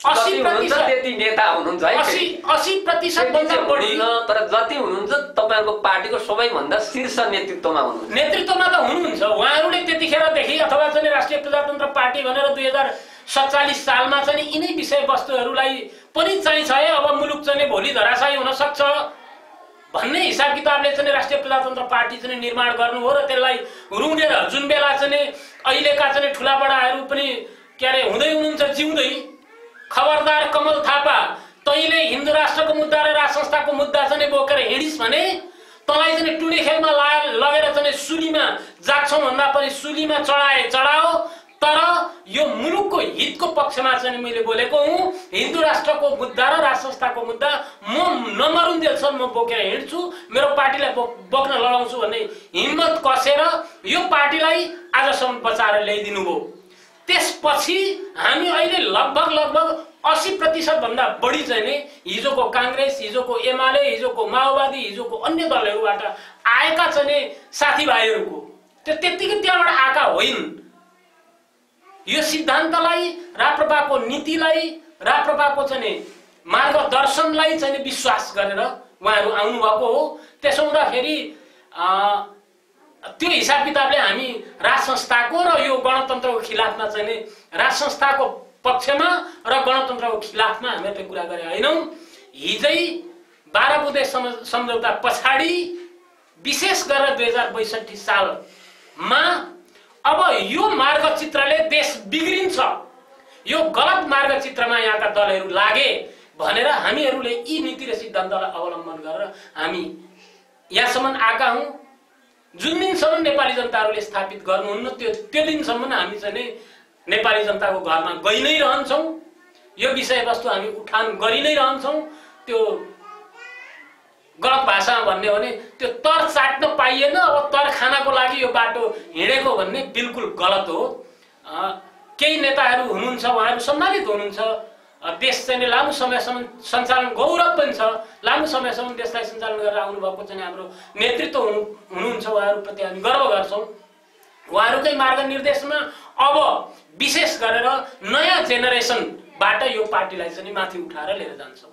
80% त्यति नेता हुनुहुन्छ है, 80% भन्दा बढी। तर जति हुनुहुन्छ तपाईहरुको पार्टीको सबैभन्दा शीर्ष नेतृत्वमा हुनुहुन्छ। नेतृत्वमा त हुनुहुन्छ उहाँहरूले त्यतिखेरदेखि, अथवा चाहिँ राष्ट्रिय प्रजातन्त्र पार्टी भनेर 2047 सालमा चाहिँ यिनै विषयवस्तुहरूलाई पनि चाहिन्छ है, अब मुलुक चाहिँ भोलि धराशायी हुन सक्छ भन्ने हिसाब किताबले चाहिँ राष्ट्रिय प्रजातन्त्र पार्टी चाहिँ निर्माण गर्नु हो र त्यसलाई रुँडेर जुन बेला चाहिँ अहिलेका चाहिँ ठुला बडाहरू पनि के अरे हुँदै हुनुहुन्छ जिउँदै, खबरदार कमल थापा तैले हिन्दू राष्ट्रको मुद्दा र राज संस्थाको मुद्दा चाहिँ बोकेर हिँडिस् भने तँलाई चाहिँ टुडी खेलमा लगेर चाहिँ सुलीमा जाग्छौँ भन्दा पनि सुलीमा चढाओ, तर यो मुलुकको हितको पक्षमा चाहिँ मैले बोलेको हुँ। हिन्दू राष्ट्रको मुद्दा र राज संस्थाको मुद्दा म नमरुन्जेलसम्म म बोकेर हिँड्छु, मेरो पार्टीलाई बोक्न लडाउँछु भन्ने हिम्मत कसेर यो पार्टीलाई आजसम्म बचाएर ल्याइदिनु भयो। त्यसपछि हामी अहिले लगभग 80% भन्दा बढी चाहिँ नि हिजोको कांग्रेस, हिजोको एमाले, हिजोको माओवादी, हिजोको अन्य दलहरूबाट आएका चाहिँ साथीभाइहरूको त्यतिकै त्यहाँबाट आएका होइन। यो सिद्धान्तलाई, राप्रपाको नीतिलाई, राप्रपाको चाहिँ मार्गदर्शनलाई चाहिँ विश्वास गरेर उहाँहरू आउनुभएको हो। त्यसो हुँदाखेरि त्यो हिसाब किताबले हामी राज संस्थाको र यो गणतन्त्रको खिलाफमा चाहिँ राज संस्थाको पक्षमा र गणतन्त्रको खिलाफमा हामीले कुरा गरे होइनौँ। हिजै 12 बुँदे सम्झौता पछाडि विशेष गरेर 2062 सालमा अब यो मार्गचित्रले देश बिग्रिन्छ, यो गलत मार्गचित्रमा यहाँका दलहरू लागे भनेर हामीहरूले यी नीति र सिद्धान्तलाई अवलम्बन गरेर हामी यहाँसम्म आएका हौँ। जुन दिनसम्म नेपाली जनताहरूले स्थापित गर्नुहुन्न त्यो दिनसम्म हामी चाहिँ नेपाली जनताको घरमा गइ नै रहन्छौँ। यो विषयवस्तु हामी उठान गरि नै रहन्छौँ। त्यो गलत भाषामा भन्ने हो भने त्यो तर चाट्न पाइएन, अब तर खानको लागि यो बाटो हिँडेको भन्ने बिल्कुल गलत हो। केही नेताहरू हुनुहुन्छ उहाँहरू सम्मानित हुनुहुन्छ, देश चाहिँ लामो समयसम्म सञ्चालन गौरव पनि छ, लामो समयसम्म देशलाई सञ्चालन गरेर आउनुभएको चाहिँ हाम्रो नेतृत्व हुनुहुन्छ, उहाँहरूप्रति हामी गर्व गर्छौँ। उहाँहरूकै मार्गनिर्देशमा अब विशेष गरेर नयाँ जेनेरेसनबाट यो पार्टीलाई चाहिँ माथि उठाएर लिएर जान्छौँ।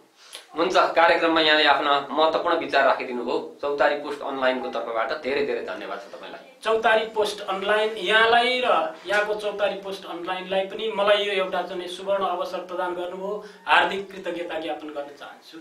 हुन्छ, कार्यक्रममा यहाँले आफ्ना महत्त्वपूर्ण विचार राखिदिनु भयो। चौतारी पोस्ट अनलाइनको तर्फबाट धेरै धेरै धन्यवाद छ तपाईँलाई। चौतारी पोस्ट अनलाइन यहाँलाई र यहाँको चौतारी पोस्ट अनलाइनलाई पनि मलाई यो एउटा चाहिँ सुवर्ण अवसर प्रदान गर्नुभयो, हार्दिक कृतज्ञता ज्ञापन गर्न चाहन्छु।